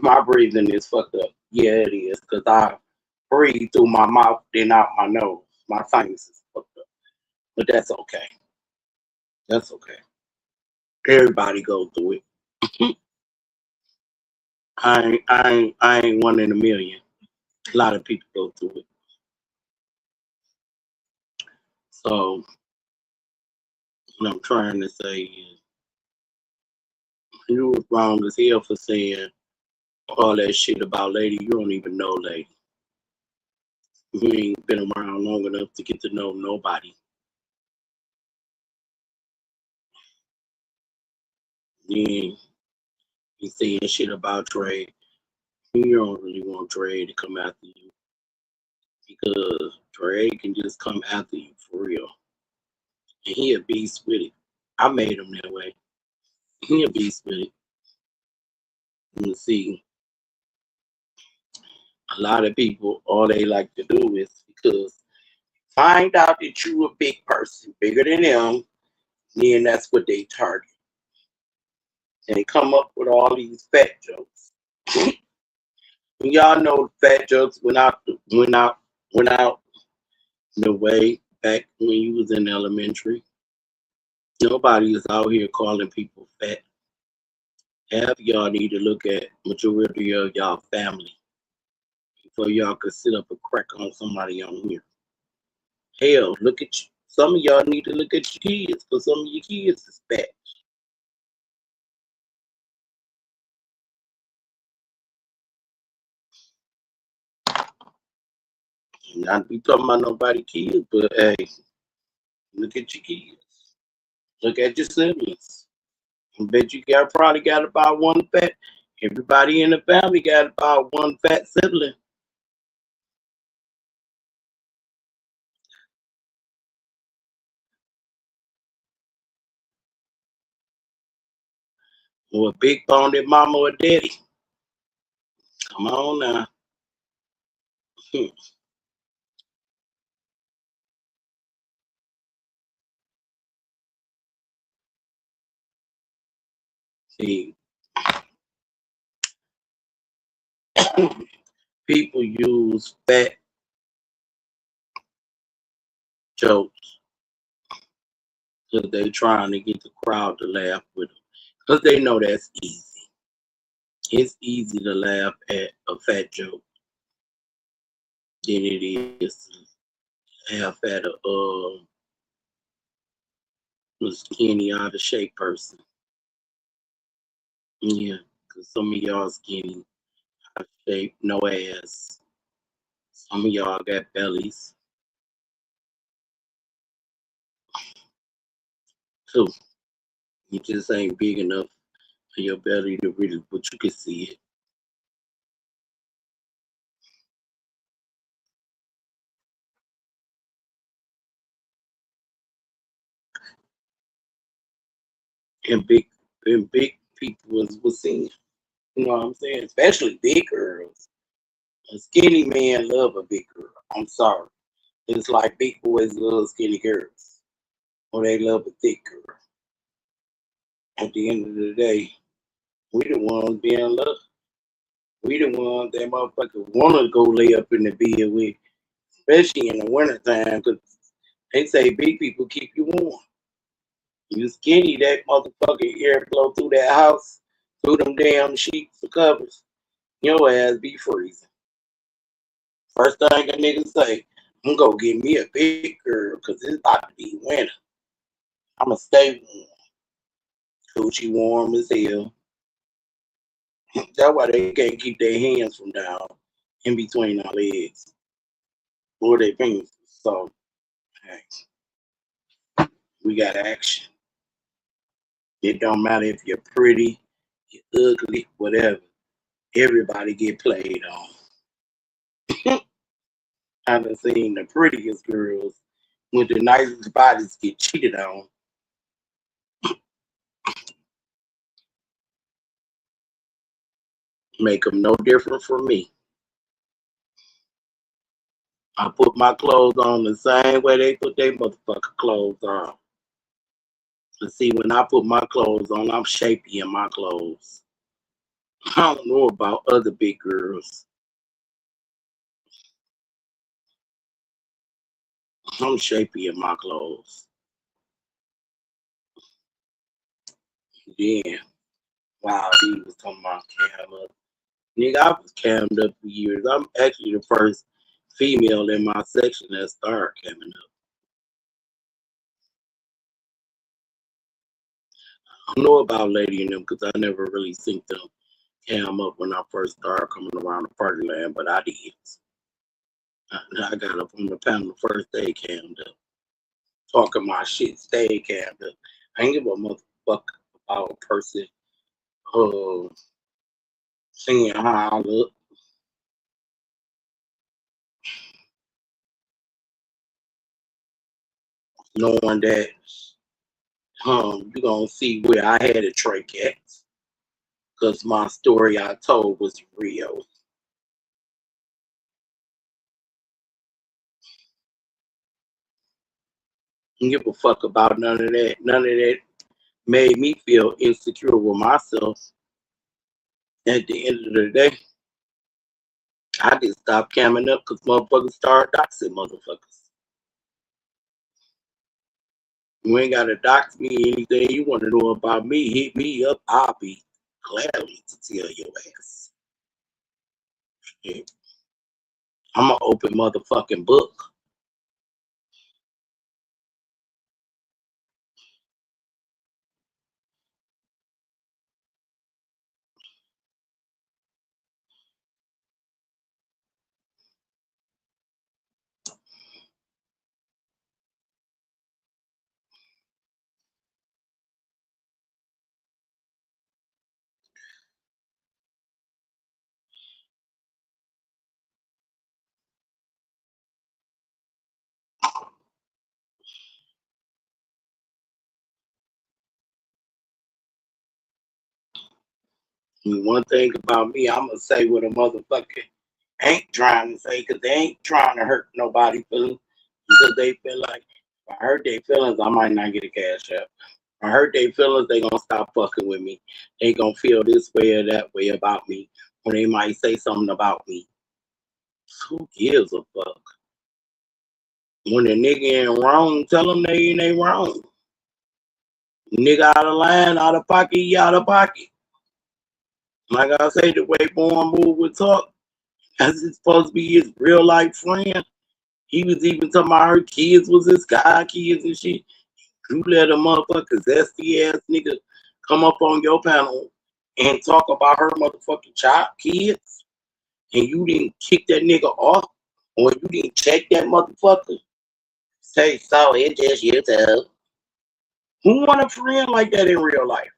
my breathing is fucked up. Yeah, it is. Because I breathe through my mouth, then out my nose. My sinus is fucked up. But that's okay. That's okay. Everybody go through it. I ain't one in a million. A lot of people go through it. So what I'm trying to say is you was wrong as hell for saying all that shit about Lady. You don't even know Lady. You ain't been around long enough to get to know nobody. Then you saying shit about Dre. You don't really want Dre to come after you because Dre can just come after you for real. And he a beast with it. I made him that way. He a beast with it. You see, a lot of people, all they like to do is because find out that you a big person, bigger than them, then that's what they target. And they come up with all these fat jokes. Y'all know fat jokes went out the way back when you was in elementary. Nobody is out here calling people fat. Half y'all need to look at majority of y'all family before y'all could sit up and crack on somebody on here. Hell, look at you. Some of y'all need to look at your kids because some of your kids is fat. Not be talking about nobody kids, but hey, look at your kids. Look at your siblings. I bet you probably got about one fat. Everybody in the family got about one fat sibling. Or a big boned mama or daddy. Come on now. See, people use fat jokes because they trying to get the crowd to laugh with them. Because they know that's easy. It's easy to laugh at a fat joke than it is to laugh at a skinny, out of shape person. Yeah, because some of y'all skinny, out of shape, no ass. Some of y'all got bellies. Too. You just ain't big enough for your belly to really, but you can see it. And big people was seeing. You know what I'm saying? Especially big girls. A skinny man love a big girl. I'm sorry. It's like big boys love skinny girls. Or they love a thick girl. At the end of the day, we the ones being loved. We the ones that motherfuckers want to go lay up in the bed with, especially in the wintertime, because they say big people keep you warm. You skinny, that motherfucking air blow through that house, through them damn sheets or covers, your ass be freezing. First thing a nigga say, I'm gonna get me a big girl, because it's about to be winter. I'ma stay warm. Coochie warm as hell. That's why they can't keep their hands from down in between our legs or their fingers. So, hey. We got action. It don't matter if you're pretty, you're ugly, whatever. Everybody get played on. I done seen the prettiest girls with the nicest bodies get cheated on. Make them no different from me. I put my clothes on the same way they put their motherfucking clothes on. And see, when I put my clothes on, I'm shapy in my clothes. I don't know about other big girls. I'm shapy in my clothes. Yeah. Wow, he was talking about cam up. Nigga, I was cammed up for years. I'm actually the first female in my section that started camming up. I don't know about Lady and them because I never really seen them cam up when I first started coming around the party land, but I did. I got up on the panel the first day cammed up. Talking my shit, stay cammed up. I ain't give a motherfucker about a person seeing how I look. Knowing that you gonna see where I had a trach at. Cause my story I told was real. Don't give a fuck about none of that. None of that made me feel insecure with myself. At the end of the day, I just stopped camming up because motherfuckers started doxing motherfuckers. You ain't gotta dox me. Anything you want to know about me, hit me up. I'll be gladly to tell your ass. Yeah. I'm an open motherfucking book. And one thing about me, I'm gonna say what a motherfucker ain't trying to say, because they ain't trying to hurt nobody feelings, because they feel like if I hurt their feelings, I might not get a cash out. If I hurt their feelings, they gonna stop fucking with me. They gonna feel this way or that way about me, or they might say something about me. Who gives a fuck? When a nigga ain't wrong, tell them they ain't wrong. Nigga out of line, out of pocket, he out of pocket. Like I say, the way Born Move would talk, as it's supposed to be his real life friend. He was even talking about her kids was his god kids and shit. You let a motherfucker zesty ass nigga come up on your panel and talk about her motherfucking child kids, and you didn't kick that nigga off, or you didn't check that motherfucker. Say so, it's just you too. Who want a friend like that in real life?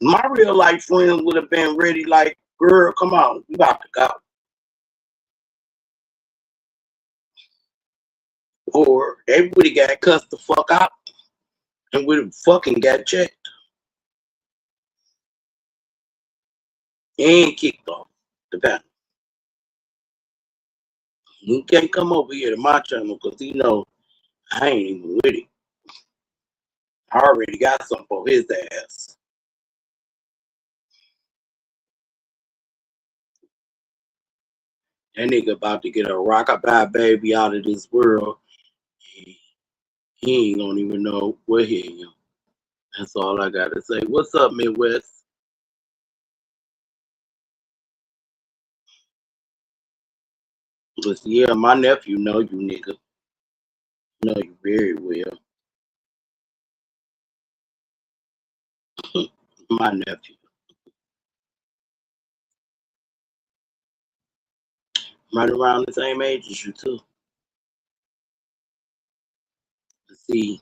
My real life friend would have been ready, like, girl, come on, we about to go. Or they would have got cussed the fuck out and would have fucking got checked and kicked off the panel. He can't come over here to my channel because he know I ain't even with it. I already got something for his ass. That nigga about to get a rockabye baby out of this world. He ain't gonna even know what hit him. That's all I gotta say. What's up, Midwest? Listen, yeah, my nephew know you, nigga. Know you very well. My nephew. Right around the same age as you, too. See,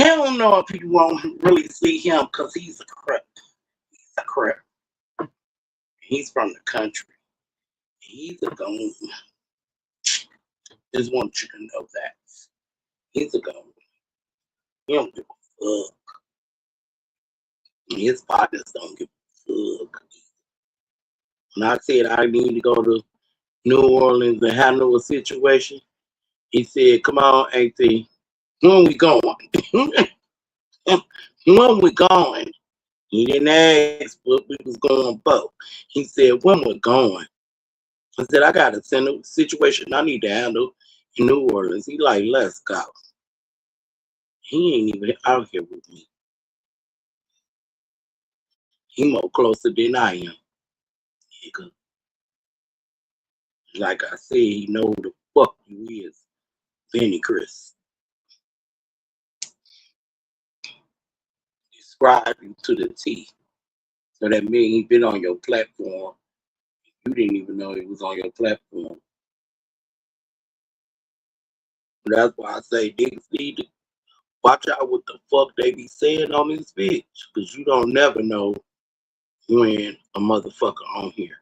I don't know if you won't really see him because he's a crip. He's a crip. He's from the country. He's a goon. Just want you to know that. He's a goon. He don't give a fuck. His partners don't give a fuck. When I said I need to go to New Orleans and handle a situation, he said, "Come on, AT, when we going? When we going?" He didn't ask what we was going for. He said, "When we're going?" I said, "I got a situation I need to handle in New Orleans." He like, "Let's go." He ain't even out here with me. He more closer than I am. Nigga. Like I said, he know who the fuck you is. Benny Chris. Describe you to the T. So that means he been on your platform. You didn't even know he was on your platform. That's why I say niggas need to watch out what the fuck they be saying on this bitch. Because you don't never know when a motherfucker on here.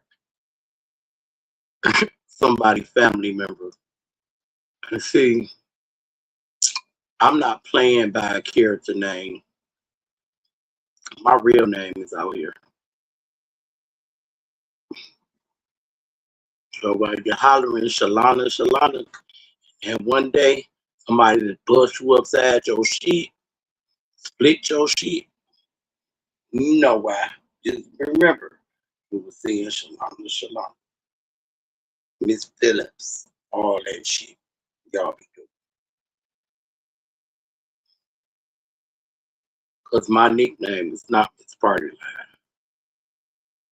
Somebody family member. And see, I'm not playing by a character name. My real name is out here. So while you're hollering Shalana, Shalana, and one day somebody to bust you upside your shit, split your shit, you know why. Just remember, we were saying Shalana, Shalana, Miss Phillips, all that shit. Y'all be doing. Because my nickname is not Miss Party Line.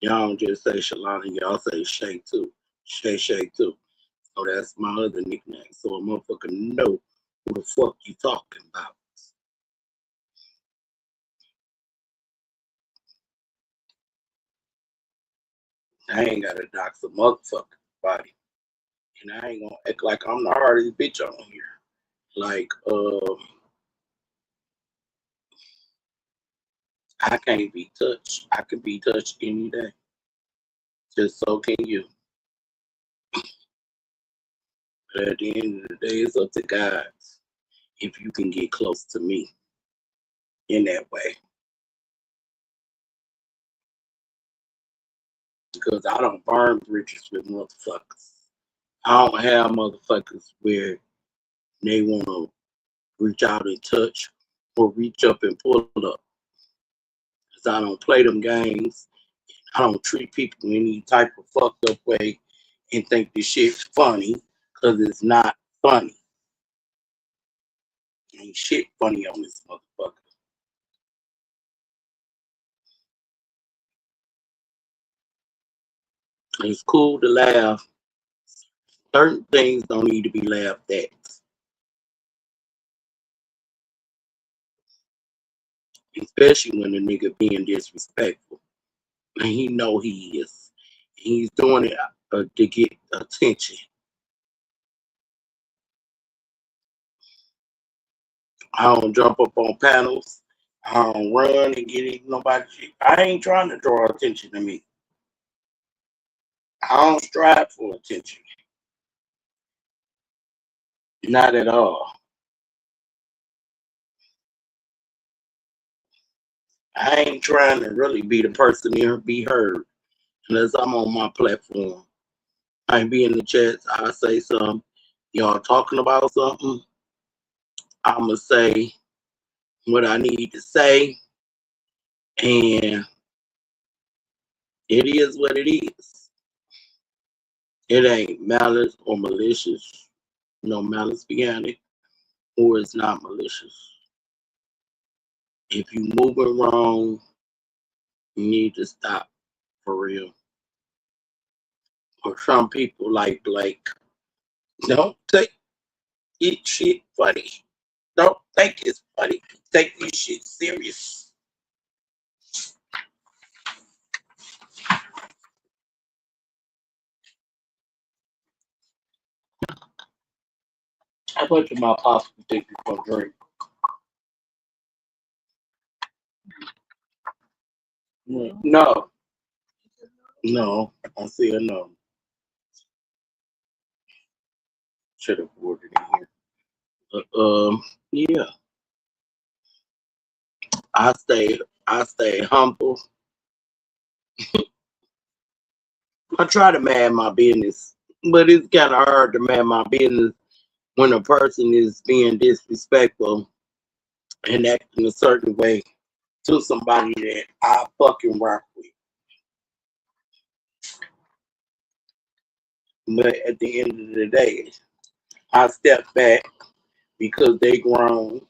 Y'all don't just say Shalana, y'all say Shay too. Shay too. So that's my other nickname. So a motherfucker know who the fuck you talking about. I ain't gotta dox a motherfucker body. And I ain't gonna act like I'm the hardest bitch on here. Like, I can't be touched. I can be touched any day. Just so can you. But at the end of the day, it's up to God if you can get close to me in that way. Because I don't burn bridges with motherfuckers. I don't have motherfuckers where they want to reach out and touch or reach up and pull up. Because I don't play them games. I don't treat people any type of fucked up way and think this shit's funny because it's not funny. Ain't shit funny on this motherfucker. It's cool to laugh. Certain things don't need to be laughed at. Especially when the nigga being disrespectful. And he know he is. He's doing it to get attention. I don't jump up on panels. I don't run and get nobody shit. I ain't trying to draw attention to me. I don't strive for attention. Not at all. I ain't trying to really be the person here be heard unless I'm on my platform. I be in the chats, I say something, y'all talking about something, I'ma say what I need to say, and it is what it is. It ain't malice or malicious, no malice behind it, or it's not malicious. If you moving wrong, you need to stop for real. Or some people like Blake, don't take it shit funny. Don't think it's funny. Take this shit serious. How much of my pasta think you gonna drink? No, no. I see a no. Should have ordered it here. But, yeah. I stay. I stay humble. I try to man my business, but it's kind of hard to man my business when a person is being disrespectful and acting a certain way to somebody that I fucking rock with. But at the end of the day, I step back because they grown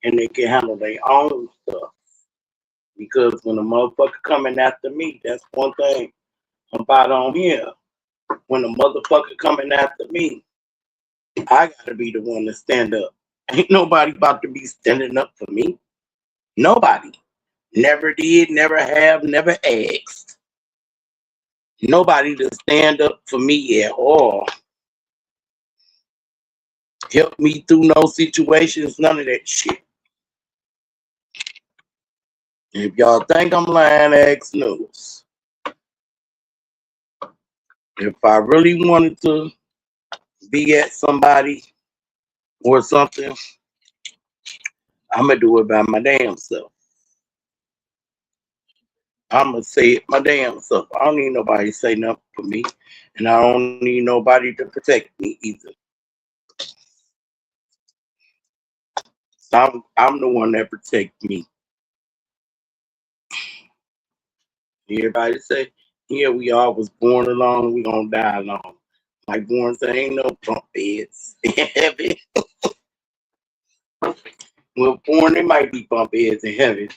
and they can handle their own stuff. Because when a motherfucker coming after me, that's one thing about on here. When a motherfucker coming after me, I gotta be the one to stand up. Ain't nobody about to be standing up for me. Nobody. Never did, never have, never asked. Nobody to stand up for me at all. Help me through no situations, none of that shit. If y'all think I'm lying, X news. If I really wanted to be at somebody or something, I'm gonna do it by my damn self. I'm gonna say it my damn self. I don't need nobody to say nothing for me, and I don't need nobody to protect me either. I'm the one that protect me. Everybody say, yeah, we all was born alone, we gonna die alone. Like Born said, ain't no bump beds in heaven. Well, born there might be bump beds in heaven,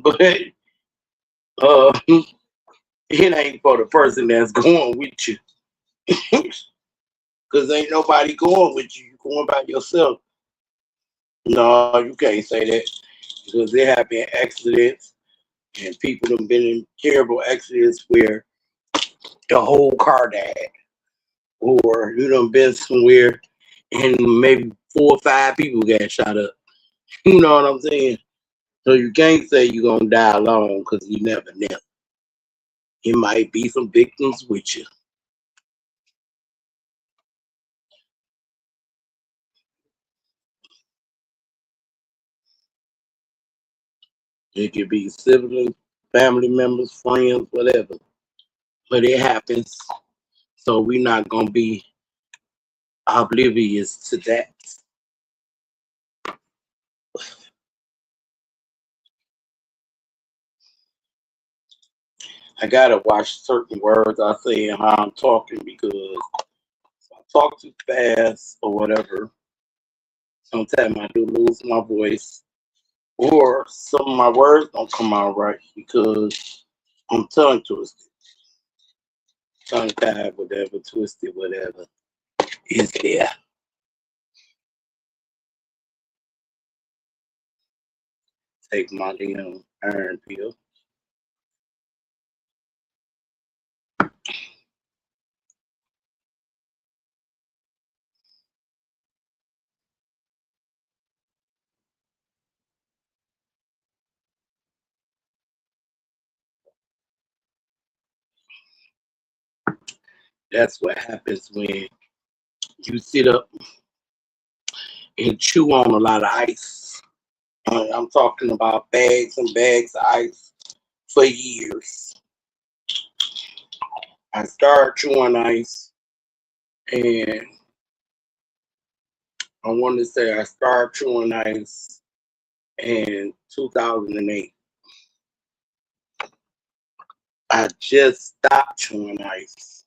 but it ain't for the person that's going with you. Cause ain't nobody going with you. You going by yourself. No, you can't say that because there have been accidents and people have been in terrible accidents where the whole car died, or you done been somewhere and maybe 4 or 5 people got shot up. You know what I'm saying? So you can't say you're gonna die alone because you never know. It might be some victims with you. It could be siblings, family members, friends, whatever. But it happens. So we're not gonna be oblivious to that. I gotta watch certain words I say and how I'm talking because if I talk too fast or whatever, sometimes I do lose my voice or some of my words don't come out right because I'm tongue twisted, tongue tied, whatever, twisted, whatever is there. Take my damn iron pill. That's what happens when you sit up and chew on a lot of ice. I'm talking about bags and bags of ice for years. I started chewing ice, and I want to say I started chewing ice in 2008. I just stopped chewing ice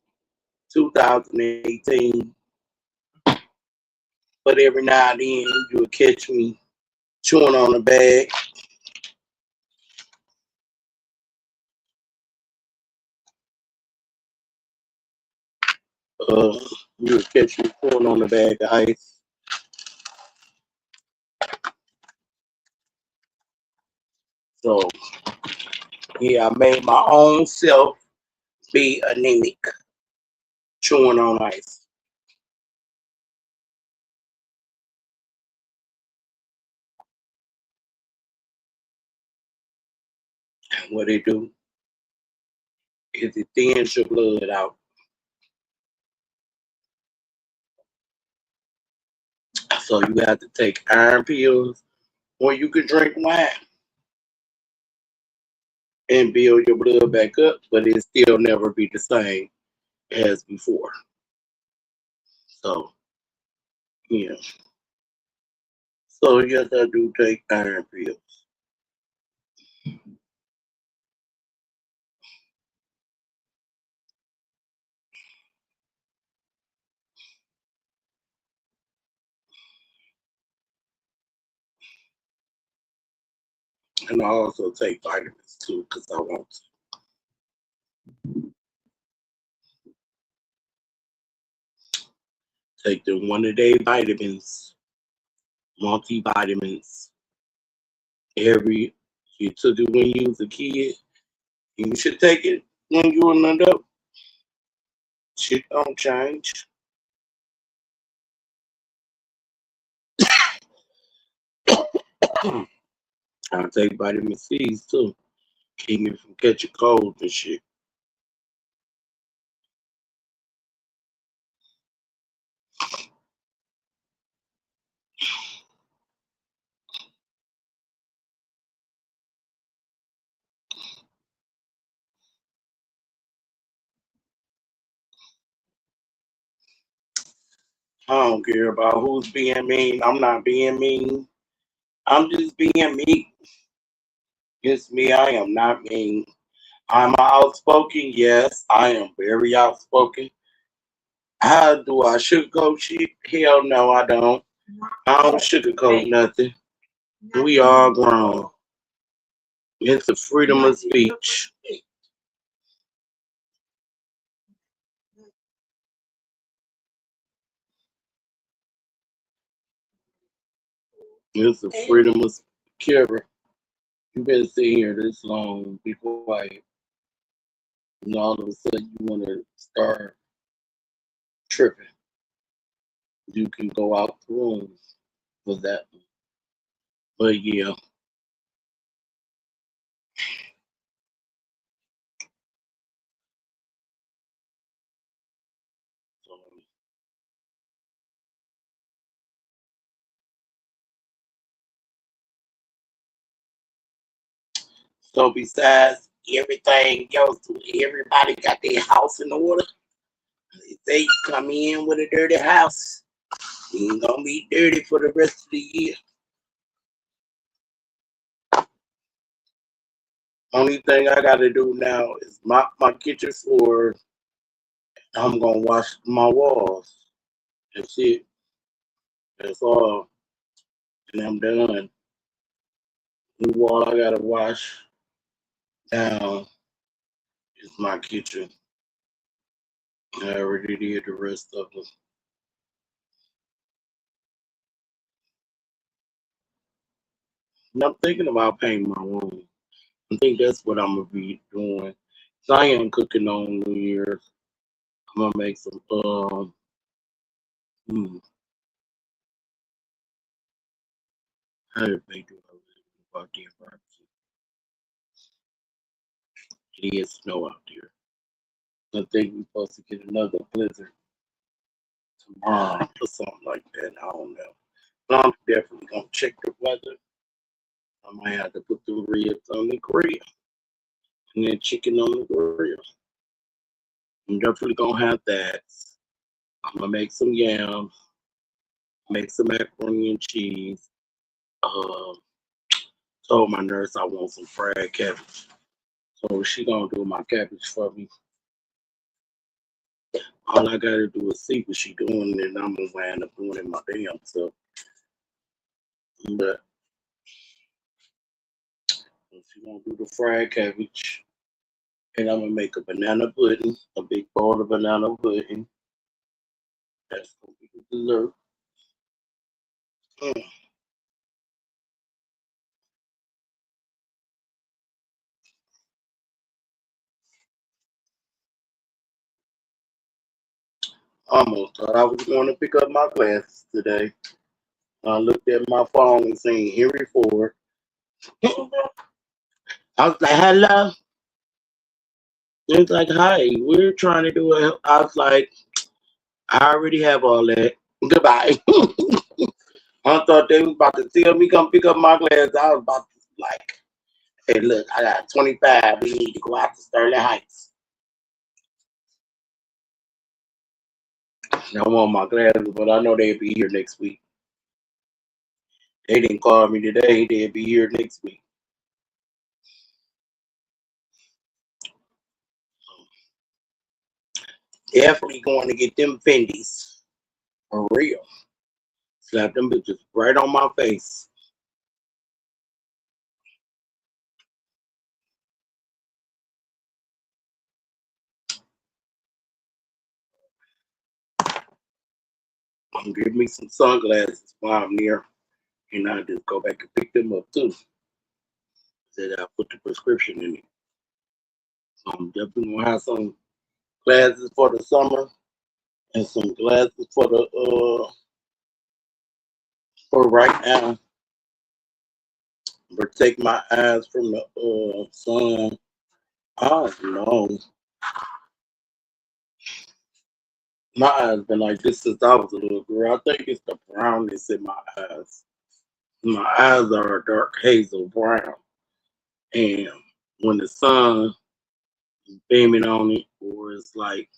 2018, but every now and then you would catch me chewing on a bag. Uh, you would catch me chewing on a bag of ice. So yeah, I made my own self be anemic chewing on ice. And what they do is it thins your blood out. So you have to take iron pills, or you can drink wine and build your blood back up, but it still never be the same as before. So yeah. So yes, I do take iron pills. And I also take vitamins too, because I want to. Take the 1 a day vitamins, multivitamins, every you took it when you was a kid. You should take it when you're an adult. Shit don't change. I take vitamin C's too. Keep me from catching colds and shit. I don't care about who's being mean. I'm not being mean. I'm just being me. It's me. I am not mean. I'm outspoken. Yes, I am very outspoken. How do I sugarcoat shit? Hell no, I don't. I don't sugarcoat nothing. We all grown. It's the freedom of speech. It's the freedom of Kira. You've been sitting here this long, be quiet, and all of a sudden you want to start tripping. You can go out the room for that. But yeah, so, so besides everything else, everybody got their house in order. They come in with a dirty house. You ain't gonna be dirty for the rest of the year. Only thing I gotta do now is mop my kitchen floor. I'm gonna wash my walls. That's it. That's all. And I'm done. The wall I gotta wash down is my kitchen. I already did the rest of them. And I'm thinking about painting my room. I think that's what I'm gonna be doing. So I am cooking on New Year's. I'm gonna make some hmm, how did they do about the barbecue? It is snow out there. I think we're supposed to get another blizzard tomorrow or something like that. I don't know. But I'm definitely gonna check the weather. I might have to put the ribs on the grill and then chicken on the grill. I'm definitely gonna have that. I'm gonna make some yams, make some macaroni and cheese. Uh, told my nurse I want some fried cabbage, so she gonna do my cabbage for me. All I gotta do is see what she doing, and I'm gonna wind up doing it my damn self. But she gonna do the fried cabbage, and I'm gonna make a banana pudding, a big bowl of banana pudding. That's gonna be the dessert. Mm. Almost thought I was going to pick up my glasses today. I looked at my phone and seen Henry Ford. I was like, hello. It's like, hi, we're trying to do it. I was like, I already have all that. Goodbye. I thought they was about to tell me come pick up my glass. I was about to like, hey, look, I got 25. We need to go out to Sterling Heights. I want my glasses, but I know they'll be here next week. They didn't call me today. They'll be here next week. Definitely going to get them Fendies. For real. Slap them bitches right on my face. Give me some sunglasses while I'm near. And I just go back and pick them up too. Said I put the prescription in it. So I'm definitely gonna have some glasses for the summer and some glasses for the for right now. Protect my eyes from the sun. I don't know. My eyes been like this since I was a little girl. I think it's the brownness in my eyes. My eyes are a dark hazel brown. And when the sun is beaming on it, or it's like,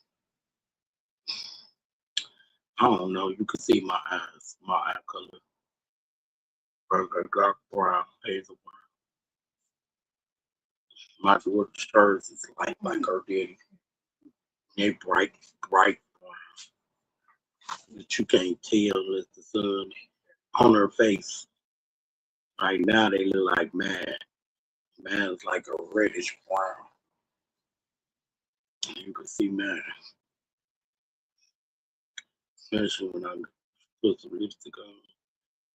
I don't know, you can see my eyes, my eye color. Dark brown, hazel brown. My Georgia shirts is like her daddy. They bright brown. But you can't tell unless the sun on her face. Right now they look like mad. Man's like a reddish brown. You can see mad. Especially when I put some lipstick on.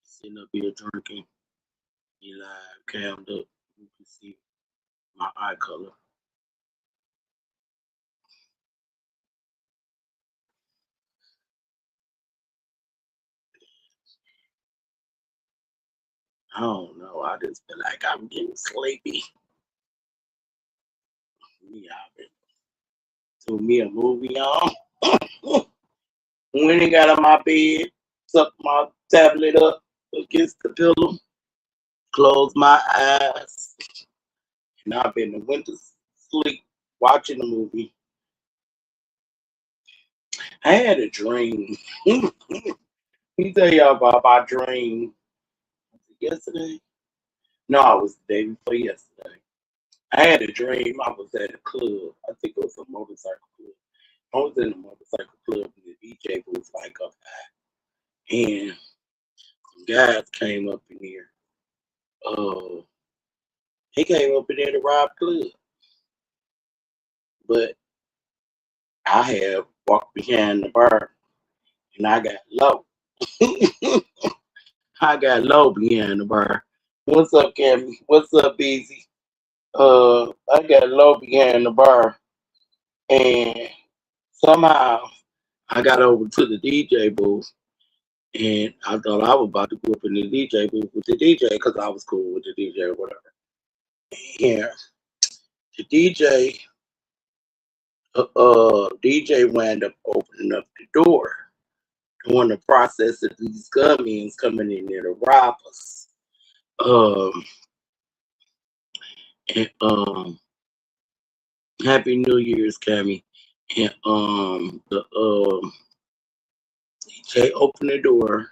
Sitting up here drinking. You live cammed up. You can see my eye color. I don't know. I just feel like I'm getting sleepy. Me, I've been to me a movie on. When I got on my bed, tuck my tablet up against the pillow, close my eyes, and I've been went to sleep watching the movie. I had a dream. Let me tell y'all about my dream. Yesterday? No, it was the day before yesterday. I had a dream. I was at a club. I think it was a motorcycle club. I was in a motorcycle club and the DJ was like up high. And some guys came up in here. He came up in there to rob the club. But I had walked behind the bar and I got low. I got low behind the bar. What's up, Cammy? What's up, Beezy? I got low behind the bar and somehow I got over to the DJ booth and I thought I was about to go up in the DJ booth with the DJ because I was cool with the DJ or whatever. Yeah, the DJ wound up opening up the door during the process of these gunmen coming in there to rob us. And Happy New Year's, Cammy. And the DJ opened the door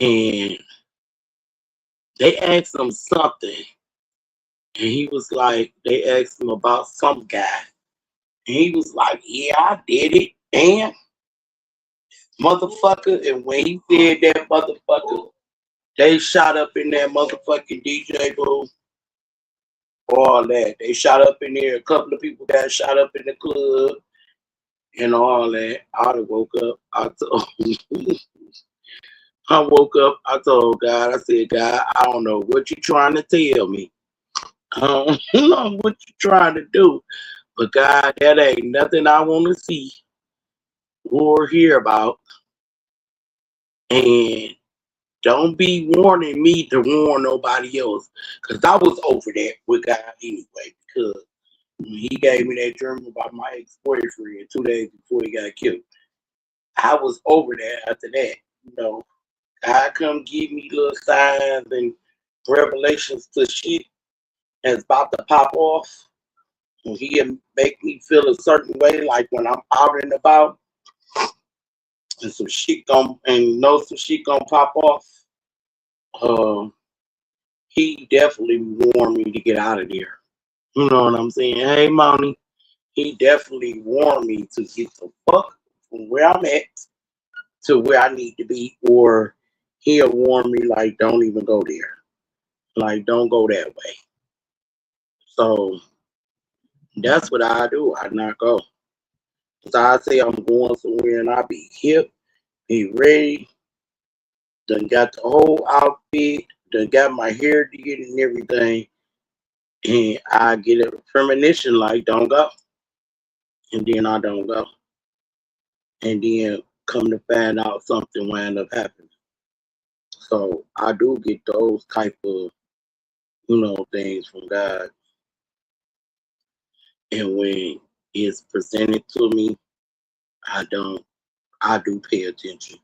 and they asked him something. And he was like, they asked him about some guy. And he was like, yeah, I did it. And motherfucker. And when he said that motherfucker, they shot up in that motherfucking DJ booth. All that. They shot up in there. A couple of people got shot up in the club and all that. I woke up. I woke up. I told God, I said, God, I don't know what you trying to tell me. I don't know what you trying to do. But God, that ain't nothing I want to see or hear about. And Don't be warning me to warn nobody else. Because I was over that with God anyway. Because he gave me that dream about my ex-boyfriend 2 days before he got killed. I was over that after that. You know, God come give me little signs and revelations to shit that's about to pop off. And he'll make me feel a certain way, like when I'm out and about and some shit some shit gonna pop off. Um, he definitely warned me to get out of there. You know what I'm saying? Hey, mommy, he definitely warned me to get the fuck from where I'm at to where I need to be, or he'll warn me like, don't even go there. Like, don't go that way. So that's what I do. I not go. So I say I'm going somewhere and I be hip, be ready, done got the whole outfit, done got my hair did and everything, and I get a premonition like, don't go. And then I don't go. And then come to find out something will end up happening. So I do get those type of, things from God. And when it's presented to me, I do pay attention.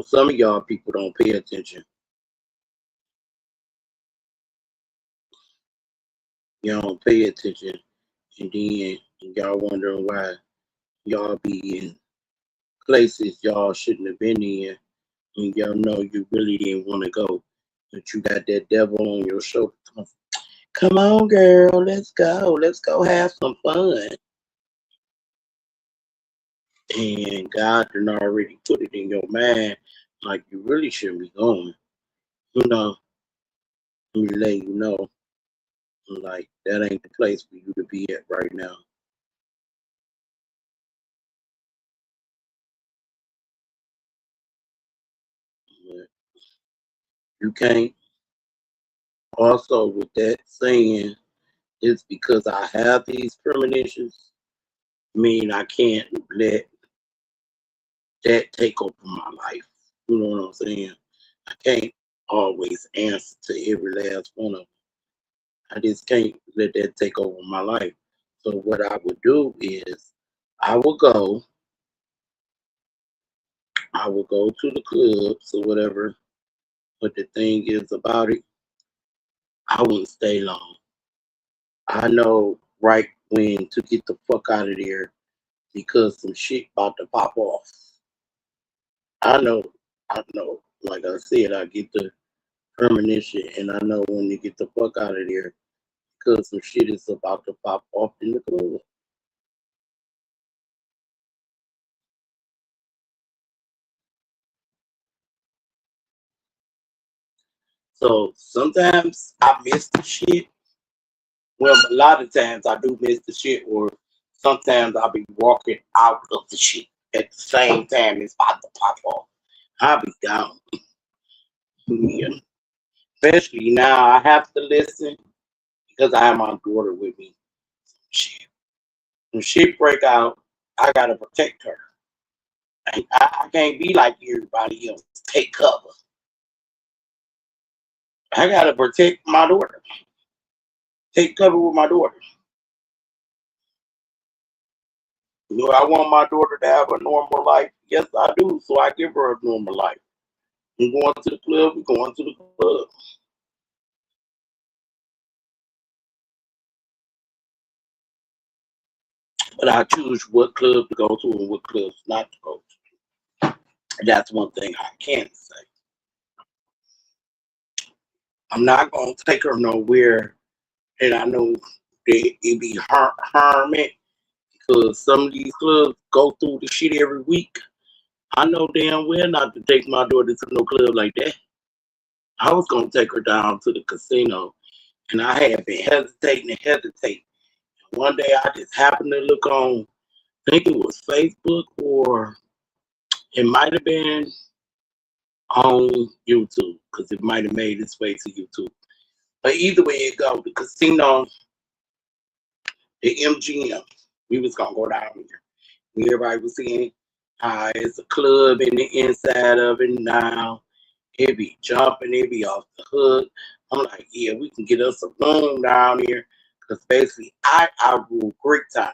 Some of y'all people don't pay attention. Y'all don't pay attention. And then y'all wondering why y'all be in places y'all shouldn't have been in. And y'all know you really didn't want to go. But you got that devil on your shoulder. Come on, girl, let's go. Let's go have some fun. And God done already put it in your mind, like you really shouldn't be going. Let me let you know, like that ain't the place for you to be at right now. But you can't. Also, with that saying, it's because I have these premonitions. Mean I can't let that take over my life. You know what I'm saying? I can't always answer to every last one of them. I just can't let that take over my life. So what I would do is I would go, to the clubs or whatever. But the thing is about it, I wouldn't stay long. I know right when to get the fuck out of there because some shit about to pop off. I know. Like I said, I get the premonition and I know when to get the fuck out of there because some shit is about to pop off in the club. So sometimes I miss the shit. Well, a lot of times I do miss the shit, or sometimes I'll be walking out of the shit at the same time it's about to pop off. I'll be down. Yeah. Especially now, I have to listen because I have my daughter with me. Shit. When shit break out, I gotta protect her. I can't be like everybody else. Take cover. I gotta protect my daughter. Take cover with my daughter. I want my daughter to have a normal life. Yes, I do. So I give her a normal life. I'm going to the club. We're going to the club. But I choose what club to go to and what clubs not to go to. That's one thing I can say. I'm not going to take her nowhere. And I know that it be harming because some of these clubs go through the shit every week. I know damn well not to take my daughter to no club like that. I was going to take her down to the casino, and I had been hesitating and hesitating. One day I just happened to look on, I think it was Facebook, or it might have been on YouTube because it might have made its way to YouTube. But either way it go, the casino, the MGM, we was gonna go down here. Everybody was seeing how it's a club in the inside of it now, It be jumping, it be off the hook. I'm like, yeah, we can get us a room down here. Because basically, I rule Greek Town.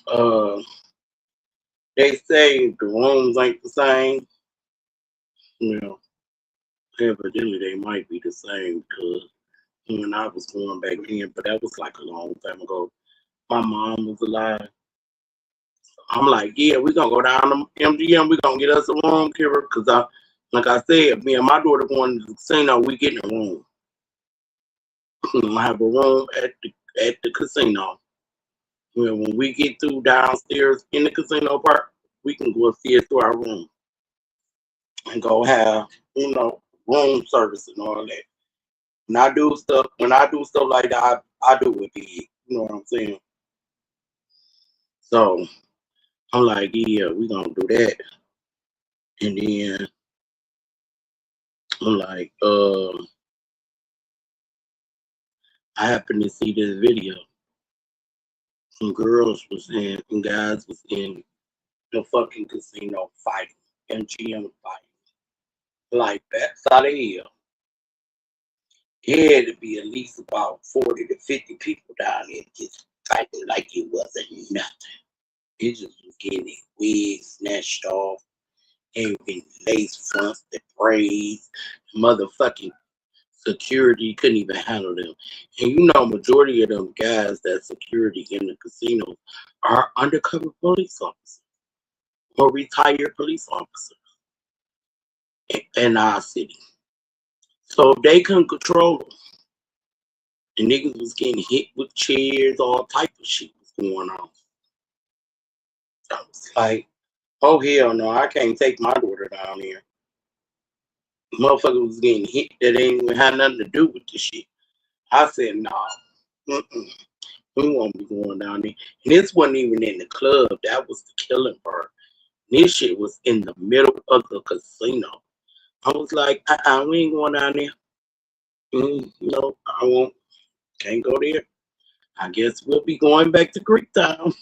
Uh, they say the rooms ain't the same. You know, evidently they might be the same because when I was going back in, but that was like a long time ago. My mom was alive. I'm like, yeah, we gonna go down to MGM. We gonna get us a room, Kira, because like I said, me and my daughter going to the casino. We getting a room. I have a room at the casino. When we get through downstairs in the casino part, we can go upstairs to our room and go have room service and all that. When I do stuff like that, I do it big. You know what I'm saying? So I'm like, yeah, we gonna do that. And then I'm like, I happened to see this video. Some girls was in, and guys was in the fucking casino fighting, MGM fighting. Like that's how they is. It had to be at least about 40 to 50 people down there just fighting like it wasn't nothing. It just was getting their wigs snatched off, everything lace fronts, the braids, motherfucking security couldn't even handle them. And you know, majority of them guys that security in the casinos are undercover police officers or retired police officers in our city. So they couldn't control them. The niggas was getting hit with chairs, all type of shit was going on. I was like, oh hell no, I can't take my daughter down here. Motherfucker was getting hit that ain't even had nothing to do with the shit. I said, nah, we won't be going down there. And this wasn't even in the club. That was the killing part. This shit was in the middle of the casino. I was like, we ain't going down there. No, I won't. Can't go there. I guess we'll be going back to Greek Town.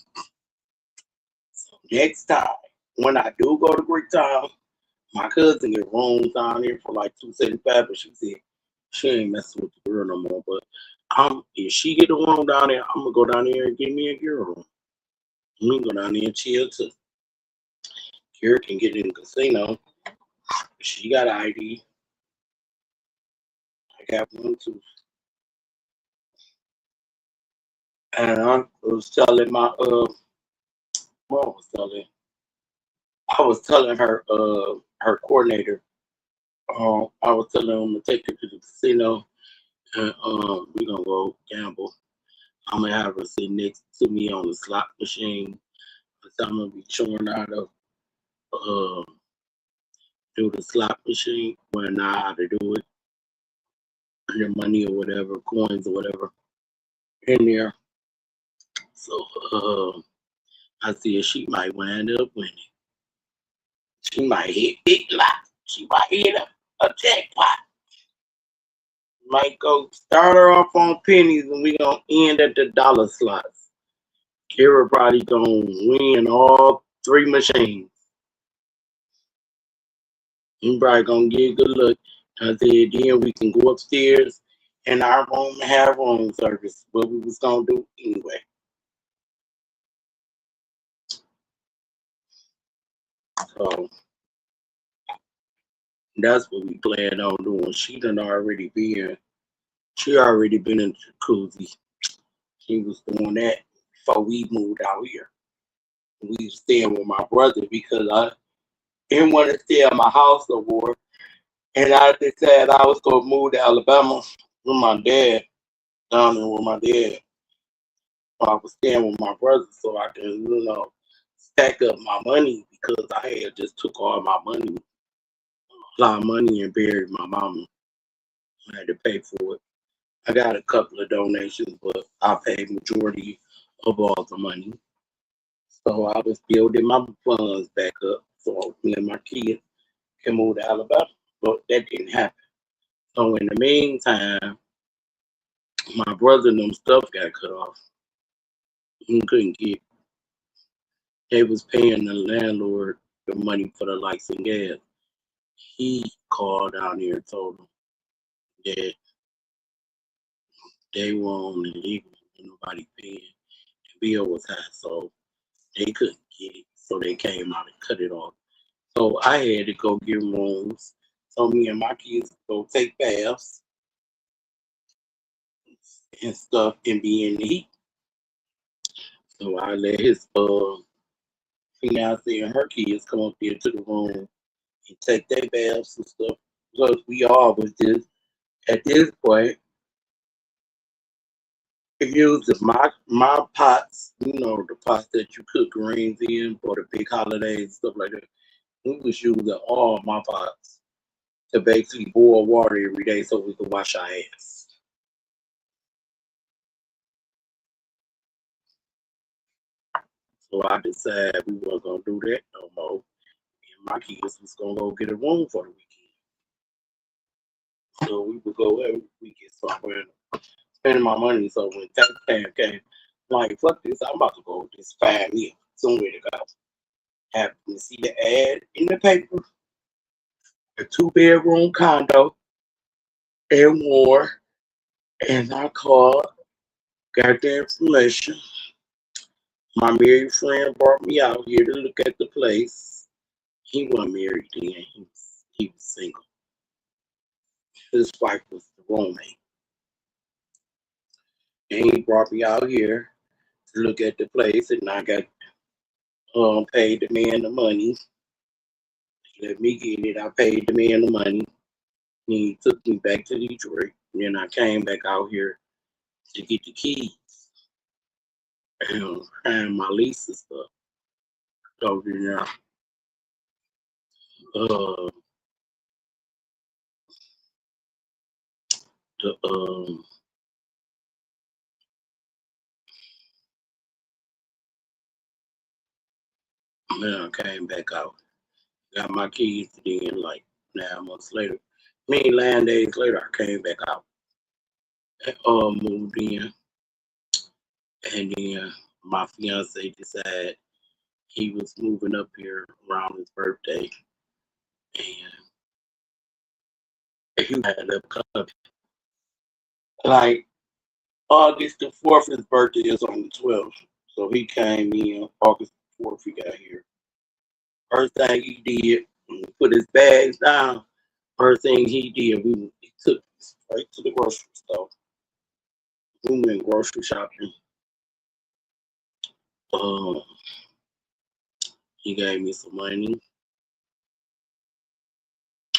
So next time, when I do go to Greek Town, my cousin get rooms down here for like $275, but she said she ain't messing with the girl no more. But if she get a room down there, I'm gonna go down there and get me a girl room. We can go down there and chill too. Kira can get in the casino. She got an ID. I got one too. And I was telling my what I was telling her her coordinator. I was telling him to take her to the casino and we gonna go gamble. I'm gonna have her sit next to me on the slot machine. So I'm gonna be showing her how to do the slot machine, when I how to do it, your money or whatever, coins or whatever in there. So I see if she might wind up winning. She might hit big lot. She might hit a jackpot. Might go start her off on pennies and we gonna end at the dollar slots. Kira probably gonna win all three machines. You probably gonna get good luck. I said then we can go upstairs in our room and have room service. What we was gonna do anyway. So that's what we planned on doing. She already been in the jacuzzi. She was doing that before we moved out here. We was staying with my brother because I didn't want to stay at my house no more. And I decided I was gonna move to Alabama with my dad, down there with my dad. So I was staying with my brother so I can, stack up my money because I had just took all my money, a lot of money, and buried my mama. I had to pay for it. I got a couple of donations, but I paid majority of all the money. So I was building my funds back up so me and my kids can move to Alabama. But that didn't happen. So in the meantime, my brother and them stuff got cut off. He couldn't get. They was paying the landlord the money for the lights and gas. he called down here and told them that they were on illegal and nobody paying. The bill was high, so they couldn't get it. So they came out and cut it off. So I had to go get rooms. So me and my kids could go take baths and stuff and be in the heat. So I let his fiance and her kids come up there to the room and take their baths and stuff. Because we all was just at this point using my pots, the pots that you cook greens in for the big holidays and stuff like that. We was using all my pots to basically boil water every day so we could wash our ass. So I decided we weren't gonna do that no more. And my kids was gonna go get a room for the weekend. So we would go every weekend somewhere spending my money. So when tax time came, I'm like, fuck this, I'm about to go just find me somewhere to go. Happened to see the ad in the paper, a 2-bedroom condo in War, and I called, got the information. My married friend brought me out here to look at the place. He wasn't married then, he was single. His wife was the roommate. And he brought me out here to look at the place, and I got paid the man the money. He let me get it. I paid the man the money. He took me back to Detroit. And then I came back out here to get the keys and my lease and stuff. So, uh, the then I came back out. Got my keys then like 9 months later. 9 days later I came back out. And, moved in. And then my fiance decided he was moving up here around his birthday. And he had up coming. Like August the 4th, his birthday is on the 12th. So he came in August the 4th, he got here. First thing he did, when he put his bags down, first thing he did, he took us right to the grocery store. We went grocery shopping. Um, he gave me some money.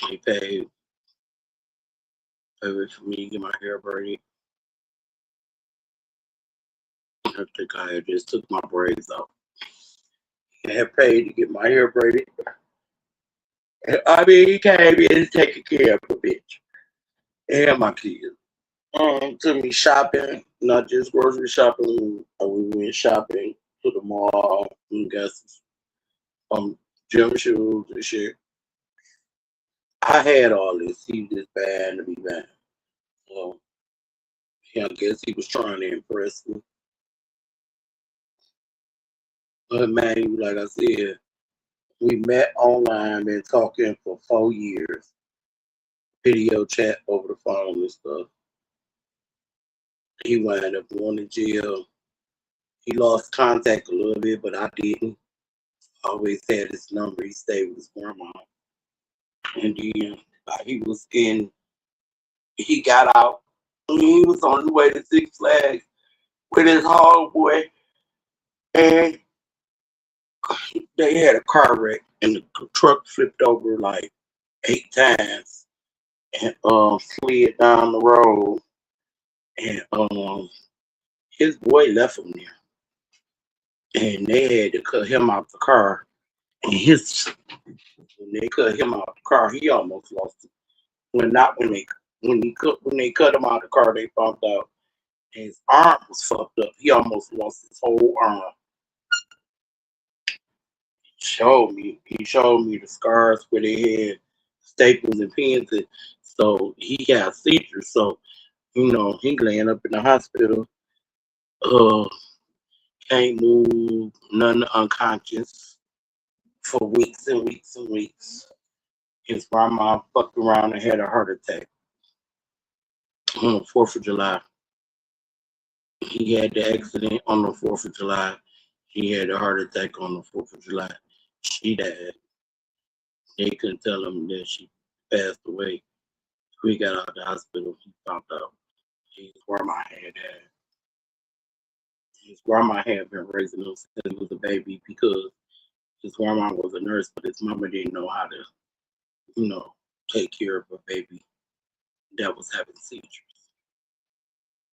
He paid for me to get my hair braided. I think I had just took my braids off. He had paid to get my hair braided. I mean, he came in taking care of a bitch and my kids. Took me shopping, not just grocery shopping. We went shopping to the mall and got some gym shoes and shit. I had all this. He was just bad to be bad. So yeah, I guess he was trying to impress me. But man, like I said, we met online, been talking for 4 years, video chat over the phone and stuff. He wound up going to jail. He lost contact a little bit, but I didn't. Always had his number. He stayed with his grandma. And then he got out. He was on the way to Six Flags with his homeboy, and they had a car wreck, and the truck flipped over like 8 times and slid down the road, and his boy left him there, and they had to cut him out the car. And when they cut him out the car, he almost lost it. When they cut him out of the car, they found out his arm was fucked up. He almost lost his whole arm. He showed me the scars where they had staples and pins. And so he got seizures. So, he laying up in the hospital, can't move, none unconscious for weeks and weeks and weeks. His grandma fucked around and had a heart attack on the 4th of July. He had the accident on the 4th of July. He had a heart attack on the 4th of July. She died. They couldn't tell him that she passed away. We got out of the hospital. He found out his grandma had died. His grandma had been raising him since he was a baby because his grandma was a nurse, but his mama didn't know how to, take care of a baby that was having seizures.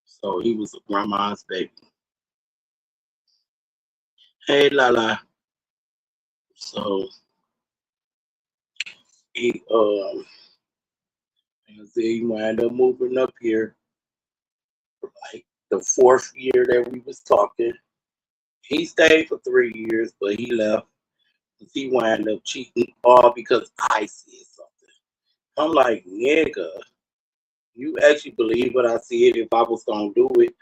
So he was a grandma's baby. Hey, Lala. So he, he wound up moving up here like the 4th year that we was talking. He stayed for 3 years, but he left because he wound up cheating all because I said something. I'm like, nigga, you actually believe what I said if I was gonna do it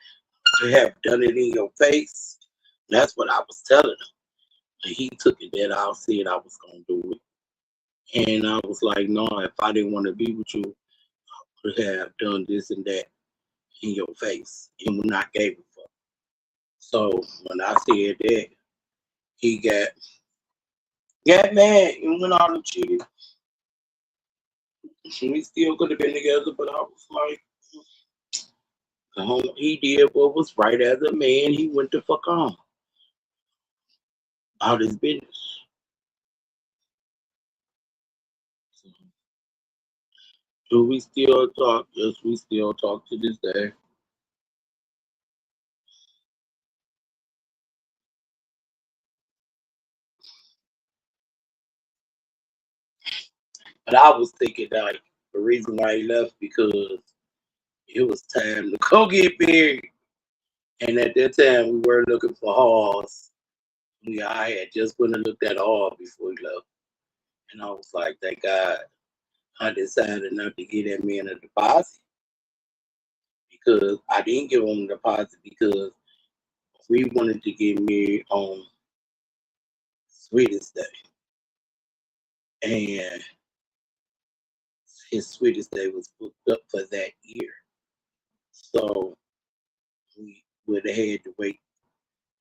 to have done it in your face? That's what I was telling him. And he took it that I said I was gonna do it. And I was like, no, if I didn't want to be with you, I would have done this and that in your face. And when I gave a fuck. So when I said that, he got mad and went out and cheated. We still could have been together, but I was like, he did what was right as a man. He went the fuck on out his business. So, do we still talk? Yes, we still talk to this day. But I was thinking like the reason why he left because it was time to go get married. And at that time we were looking for halls. I had just went and looked at a hall before he left. And I was like, thank God I decided not to give that man a deposit. Because I didn't give him a deposit because we wanted to get married on Sweetest Day. And his Sweetest Day was booked up for that year. So we would have had to wait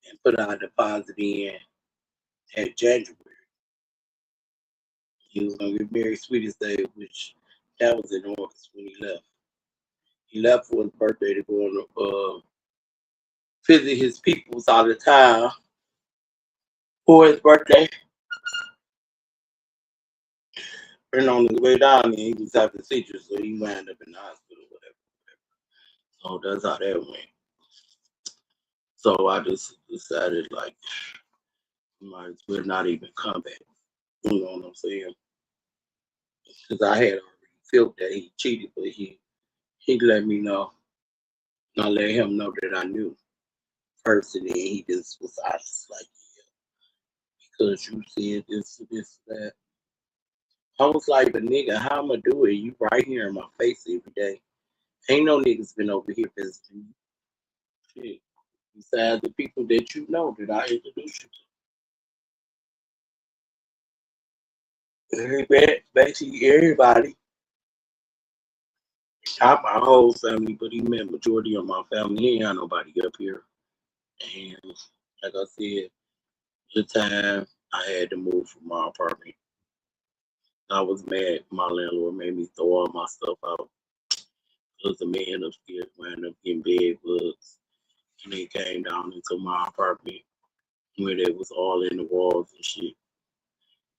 and put our deposit in at January. He was gonna get married Sweetest Day, which that was in August when he left. He left for his birthday to go on visit his peoples out of town for his birthday. And on his way down there, he was having seizures, so he wound up in the hospital, whatever. So that's how that went. So I just decided, like, might as well not even come back. You know what I'm saying? Because I had already felt that he cheated, but he let me know. I let him know that I knew first, and then he just was I just like, yeah, because you said this, that. I was like, but nigga, how I'ma do it? You right here in my face every day. Ain't no niggas been over here visiting you. Shit. Besides the people that you know that I introduced you to. Basically everybody. Not my whole family, but he met majority of my family. He ain't got nobody up here. And like I said, the time I had to move from my apartment. I was mad. My landlord made me throw all my stuff out. Because the man upstairs wound up getting bed bugs. And they came down into my apartment where they was all in the walls and shit.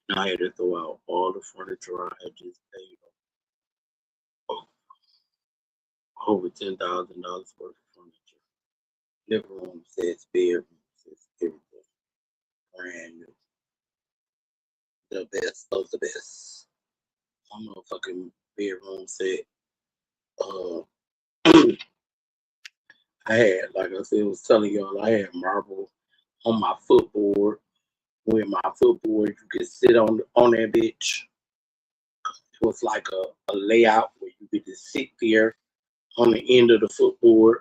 And I had to throw out all the furniture I had just paid over $10,000 worth of furniture. Living room sets, bedroom sets, everything. Brand new. The best of the best. My motherfucking bedroom set. Uh, I had, like I said, I was telling y'all, I had marble on my footboard. With my footboard, you could sit on that bitch. It was like a layout where you could just sit there on the end of the footboard.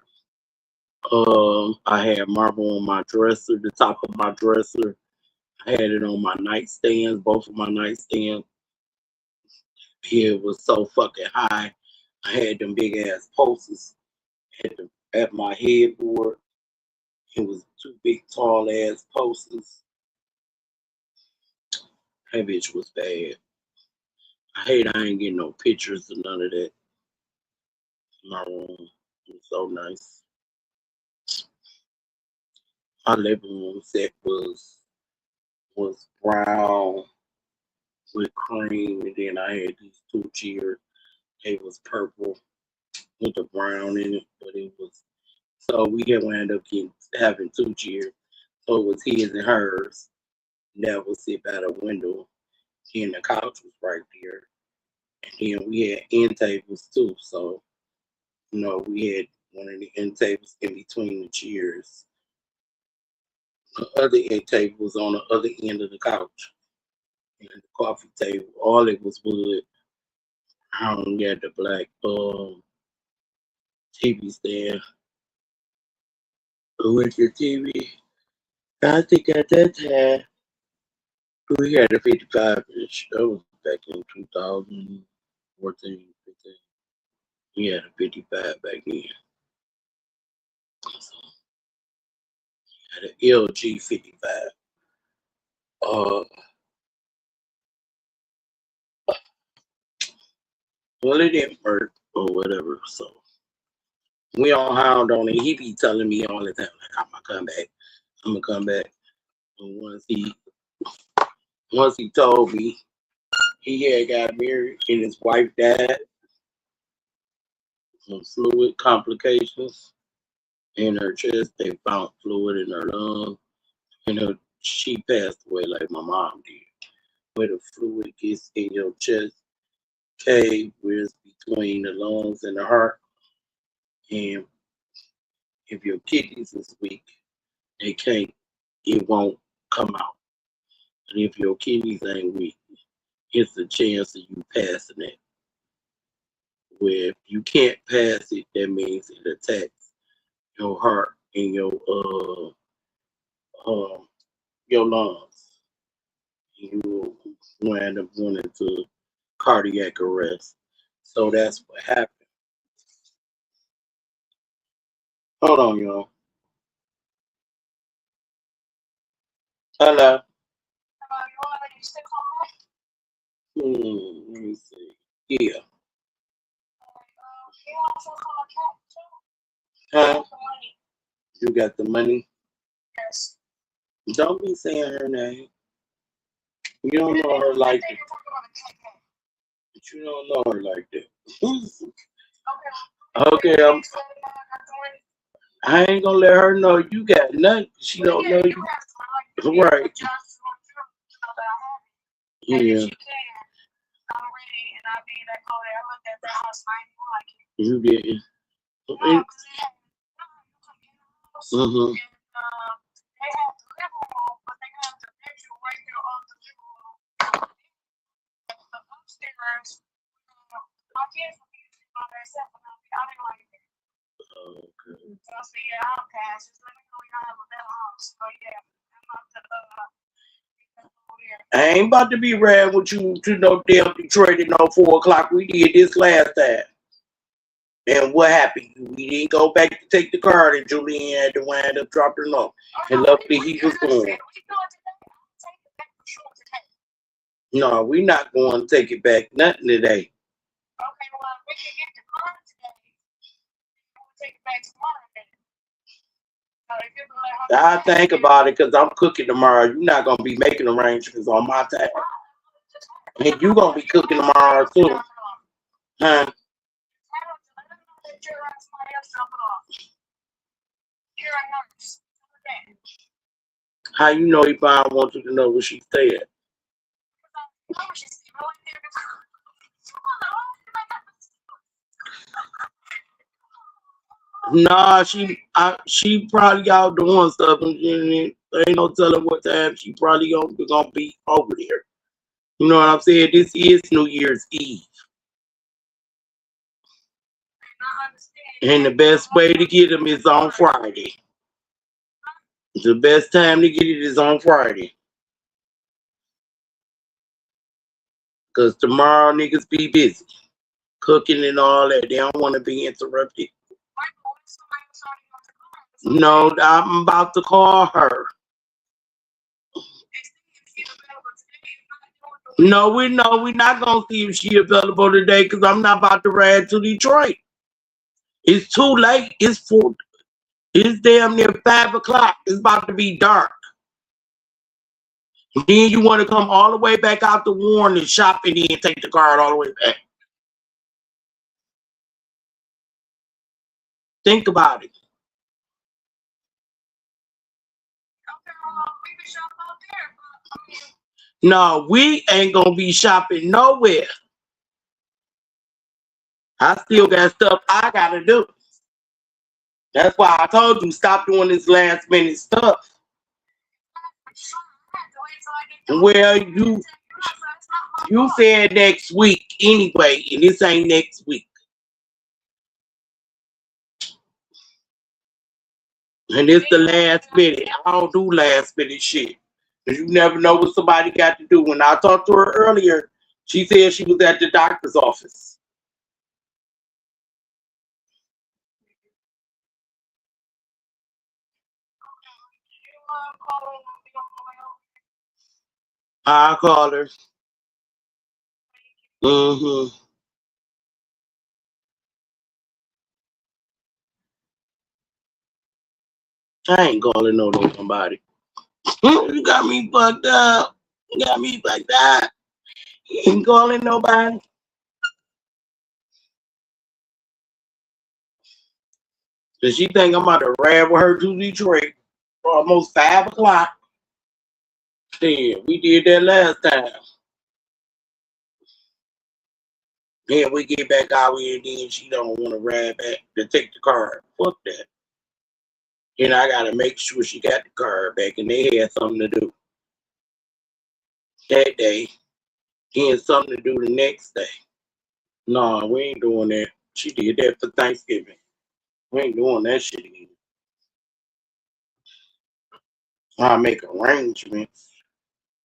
I had marble on my dresser, the top of my dresser. I had it on my nightstands, both of my nightstands. It was so fucking high. I had them big ass posters at my headboard. It was two big tall ass posters. That bitch was bad. I ain't getting no pictures or none of that. My room was so nice. My living room set was brown with cream, and then I had these two chairs. It was purple with the brown in it, but it was so we had wound up having two chairs. So it was his and hers. That would sit by the window, and the couch was right there. And then we had end tables too. So we had one of the end tables in between the chairs. The other end table was on the other end of the couch. And the coffee table, all it was wood. Hung at the black TV stand with the TV. I think at that time we had a 55 inch. That was back in 2014, 15. We had a 55 back then. So had an LG 55. Well, it didn't work or whatever. So we on hound on it. He be telling me all the time, like, I'm gonna come back. I'm gonna come back. And once he told me he had got married and his wife died from fluid complications in her chest. They found fluid in her lung, and she passed away like my mom did. Where the fluid gets in your chest cave, where it's between the lungs and the heart, and if your kidneys is weak, it won't come out. And if your kidneys ain't weak, it's a chance of you passing it. Where if you can't pass it, that means it attacks your heart and your lungs. You will end up going into cardiac arrest. So that's what happened. Hold on, y'all. Hello. Let me see. Yeah. Huh? You got the money? Yes. Don't be saying her name. You don't know her like that. But you don't know her like that. Okay, I ain't gonna let her know you got nothing. She don't know you. Right. Yeah. You didn't. Mm-hmm. Okay. I ain't about to be rad with you to no damn Detroit at no 4 o'clock. We did this last time. And what happened? We didn't go back to take the card, and Julian had to wind up dropping it off. And luckily he was going. No, we're not going to take it back. Nothing today. Okay, well, we can get the card today. We'll take it back tomorrow. I think about it because I'm cooking tomorrow. You're not going to be making arrangements on my time. And you're going to be cooking tomorrow too. Huh? How you know if I want you to know where she stay at? Nah, she probably out doing stuff, and ain't no telling what time she probably gonna be over there. You know what I'm saying? This is New Year's Eve, and the best way to get them is on Friday. The best time to get it is on Friday, Cause tomorrow niggas be busy cooking and all that. They don't want to be interrupted. No, I'm about to call her. No, we're not gonna see if she available today because I'm not about to ride to Detroit. It's too late. It's damn near 5 o'clock. It's about to be dark. Then you want to come all the way back out to Warren and shop and then take the card all the way back. Think about it. No, we ain't gonna be shopping nowhere. I still got stuff I gotta do. That's why I told you stop doing this last minute stuff. Well, you said next week anyway, and this ain't next week. And it's the last minute. I don't do last minute shit. Cause you never know what somebody got to do. When I talked to her earlier, she said she was at the doctor's office. I called her. I ain't calling nobody. You got me fucked up. You got me fucked up. You ain't calling nobody. Cause she think I'm about to ride with her to Detroit for almost 5 o'clock. Then we did that last time. Then we get back out here and then she don't want to ride back to take the car. Fuck that. Then I gotta make sure she got the car back and they had something to do that day. Then something to do the next day. No, we ain't doing that. She did that for Thanksgiving. We ain't doing that shit again. I make arrangements.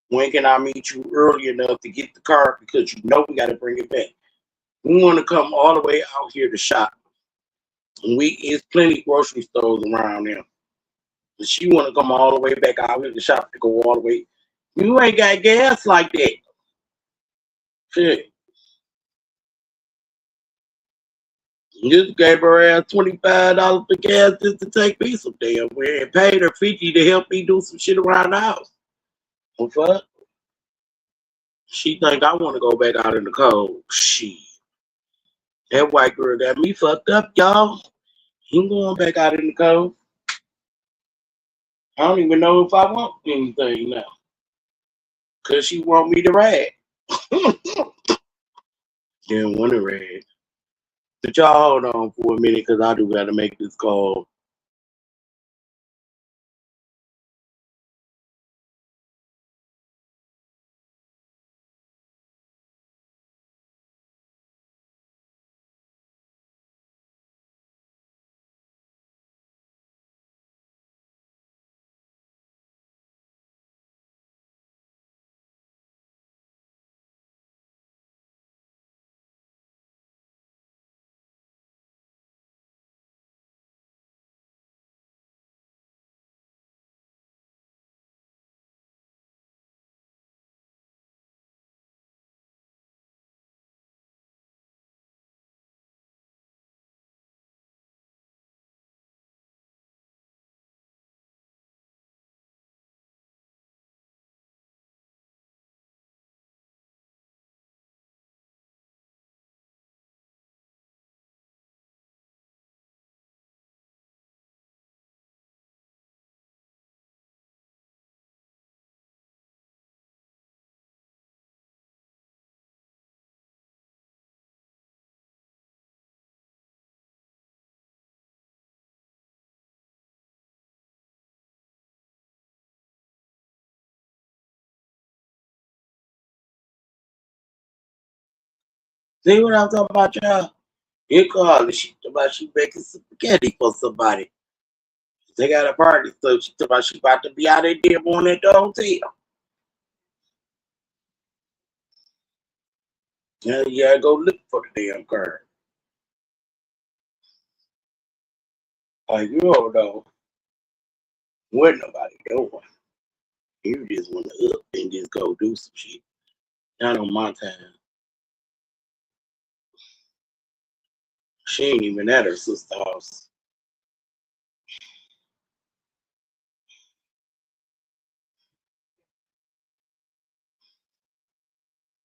When can I meet you early enough to get the car? Because you know we got to bring it back. We want to come all the way out here to shop. And it's plenty grocery stores around there. But she want to come all the way back out here to shop to go all the way. You ain't got gas like that. Shit. Just gave her ass $25 for gas just to take me some damn way and paid her $50 to help me do some shit around the house. What fuck? She think I want to go back out in the cold. Shit. That white girl got me fucked up, y'all. Ain't going back out in the cold. I don't even know if I want anything now. Cause she want me to ride. Didn't want to ride. But y'all hold on for a minute because I do gotta make this call. See what I'm talking about, y'all? You call her. She talking about she making spaghetti for somebody. They got a party, so she talking about she about to be out there morning at the hotel. Now you gotta go look for the damn card. Like you don't know what nobody doing. You just want to up and just go do some shit. Not on my time. She ain't even at her sister's house.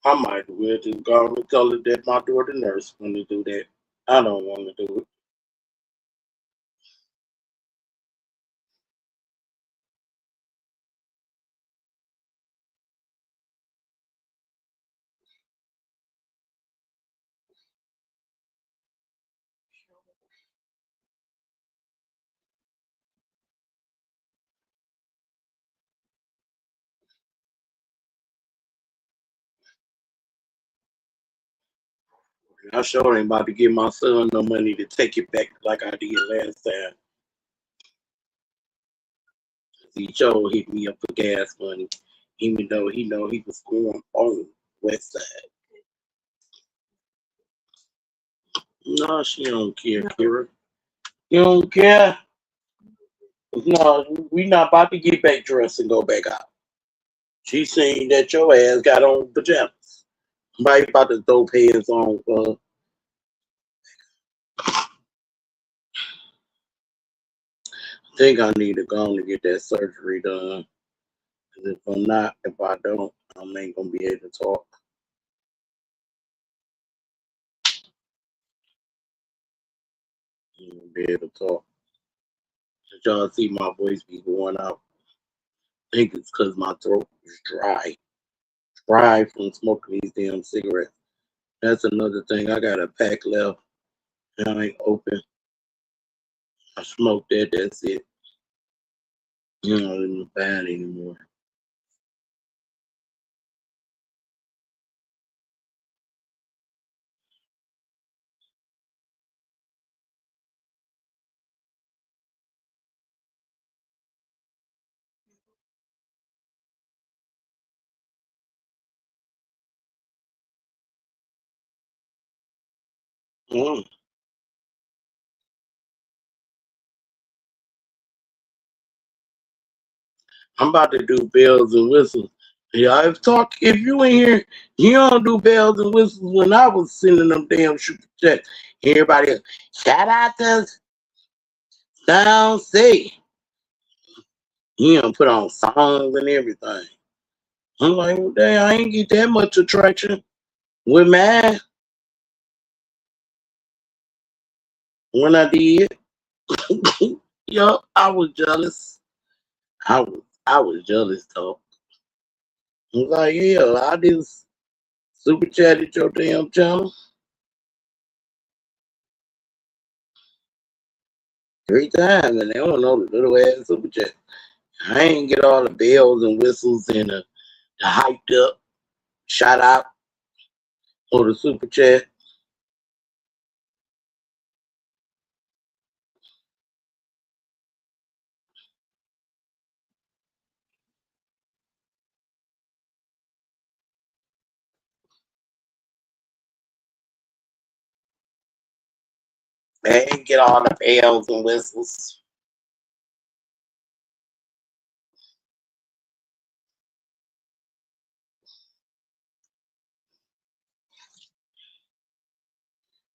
I might as well just go and tell her that my daughter nurse want to do that. I don't want to do it. I sure ain't about to give my son no money to take it back like I did last time. He sure hit me up for gas money, even though he know he was going on West Side. No, she don't care, Kira. You don't care? No, we not about to get back dressed and go back out. She seen that your ass got on pajamas. Somebody about to throw pants on. I think I need to go on to get that surgery done. 'Cause if I don't, I ain't gonna be able to talk. I ain't gonna be able to talk. Did y'all see my voice be going out? I think it's because my throat is dry from smoking these damn cigarettes. That's another thing. I got a pack left and I ain't open. I smoked that. That's it. You know, I'm not bad anymore. Mm. I'm about to do bells and whistles. Yeah, I've talked. If you in here, you don't do bells and whistles when I was sending them damn super checks. Everybody else, shout out to Sound Say. You don't put on songs and everything. I'm like, well, damn, I ain't get that much attraction with mine when I did. Yup, I was jealous. I was jealous though. I was like, yeah, I just super chatted your damn channel 3 times and they don't know the little ass super chat. I ain't get all the bells and whistles and the hyped up shout out or the super chat. They ain't get all the bells and whistles.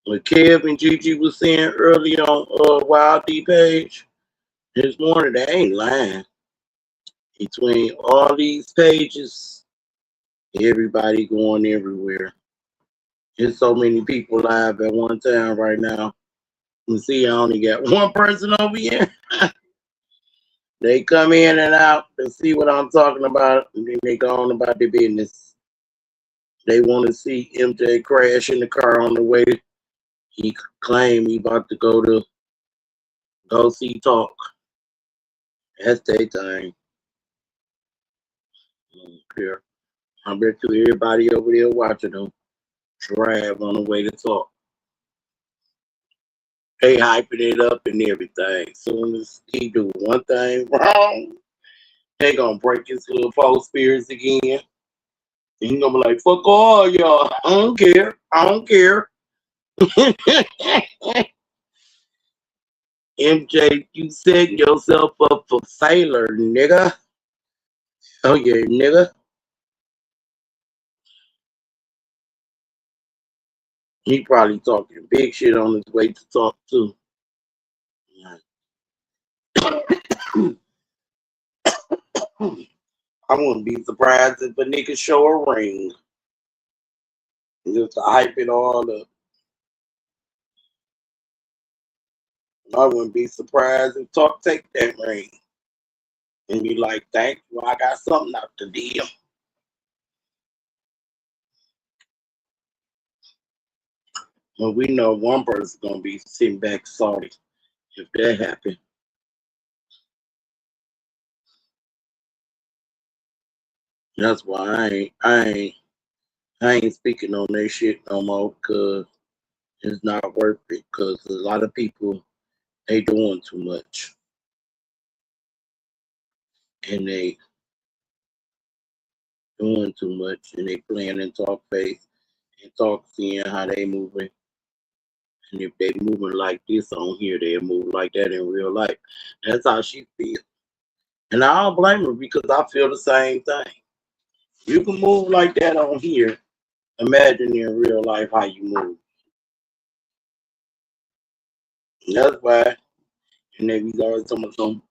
What Kev and Gigi was saying earlier on Wild D page this morning, they ain't lying. Between all these pages, everybody going everywhere. There's so many people live at one time right now. You see, I only got one person over here. They come in and out to see what I'm talking about, and then they go on about their business. They want to see MJ crash in the car on the way. He claimed he about to go see Talk. That's their thing. I don't care. I bet you everybody over there watching them drive on the way to Talk. They hyping it up and everything. Soon as he do one thing wrong, they gonna break his little false spirits again. He gonna be like, fuck all y'all. I don't care. I don't care. MJ, you setting yourself up for failure, nigga. Oh yeah, nigga. He probably talking big shit on his way to talk too. I wouldn't be surprised if a nigga show a ring just to hype it all up. I wouldn't be surprised if Talk take that ring and be like, thank you, I got something out the deal. But we know one person's gonna be sitting back salty if that happens. That's why I ain't speaking on that shit no more because it's not worth it. Because a lot of people they doing too much and they doing too much and they playing in talk face and talk seeing how they moving. And if they moving like this on here, they move like that in real life. That's how she feels. And I don't blame her because I feel the same thing. You can move like that on here. Imagine in real life how you move. And that's why, and they be always talking about some,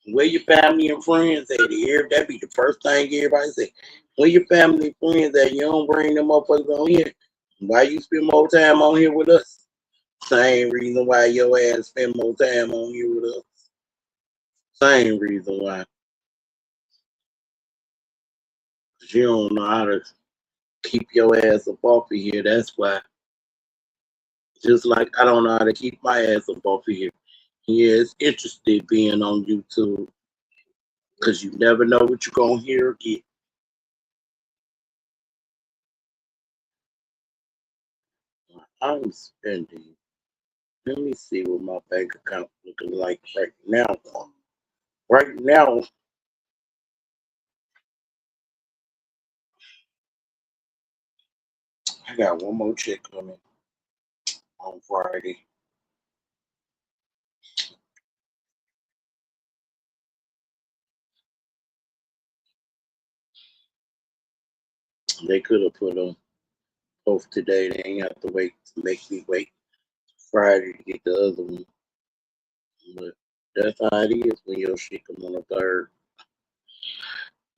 where your family and friends at here. That be the first thing everybody say. Where your family and friends at? You don't bring them motherfuckers on here. Why you spend more time on here with us? Same reason why your ass spend more time on here with us. Same reason why. 'Cause you don't know how to keep your ass up off of here. That's why. Just like I don't know how to keep my ass up off of here. Yeah, it's interested being on YouTube because you never know what you're gonna hear or get. I'm spending. Let me see what my bank account looking like right now. Right now, I got one more check coming on Friday. They could have put them both today. They ain't have to wait to make me wait Friday to get the other one. But that's how it is when your shit come on the third.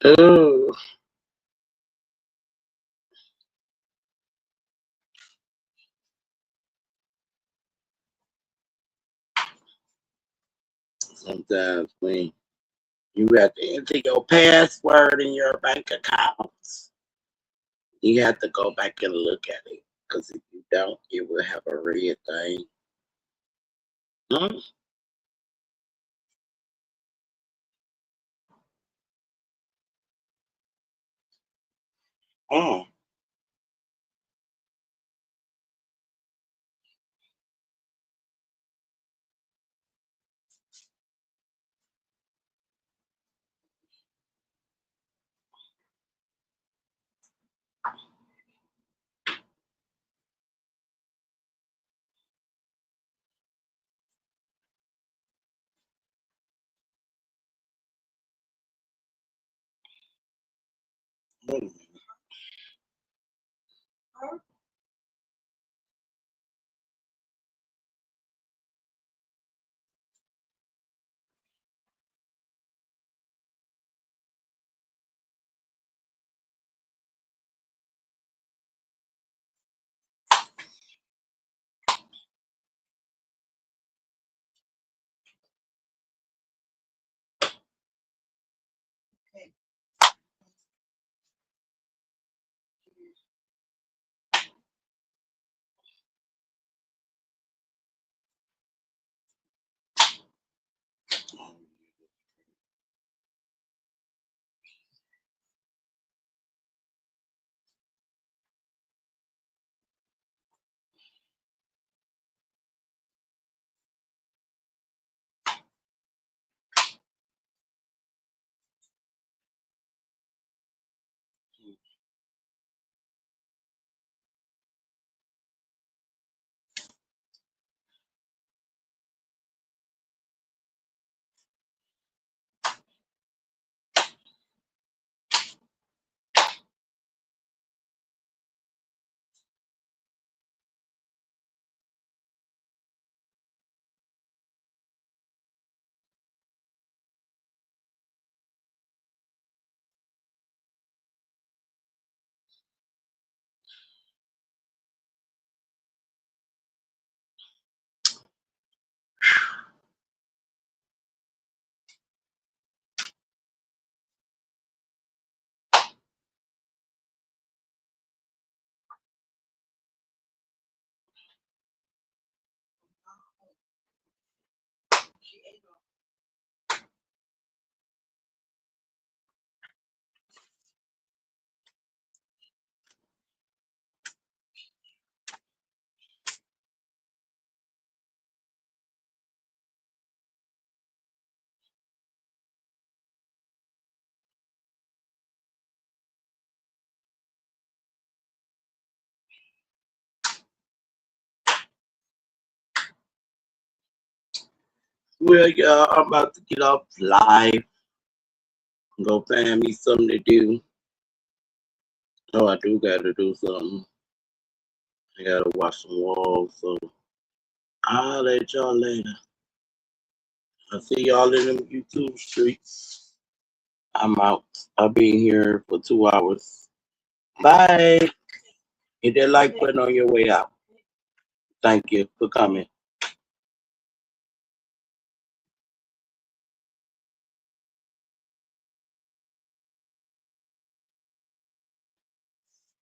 Oh, sometimes when you have to enter your password in your bank accounts, you have to go back and look at it. Because if you don't, it will have a red thing. Hmm? Oh. Hmm. Well, y'all, I'm about to get off live. Go find me something to do. Oh, I do gotta do something. I gotta wash some walls, so I'll let y'all later. I'll see y'all in them YouTube streets. I'm out. I'll be here for 2 hours. Bye. Hit that like button on your way out. Thank you for coming.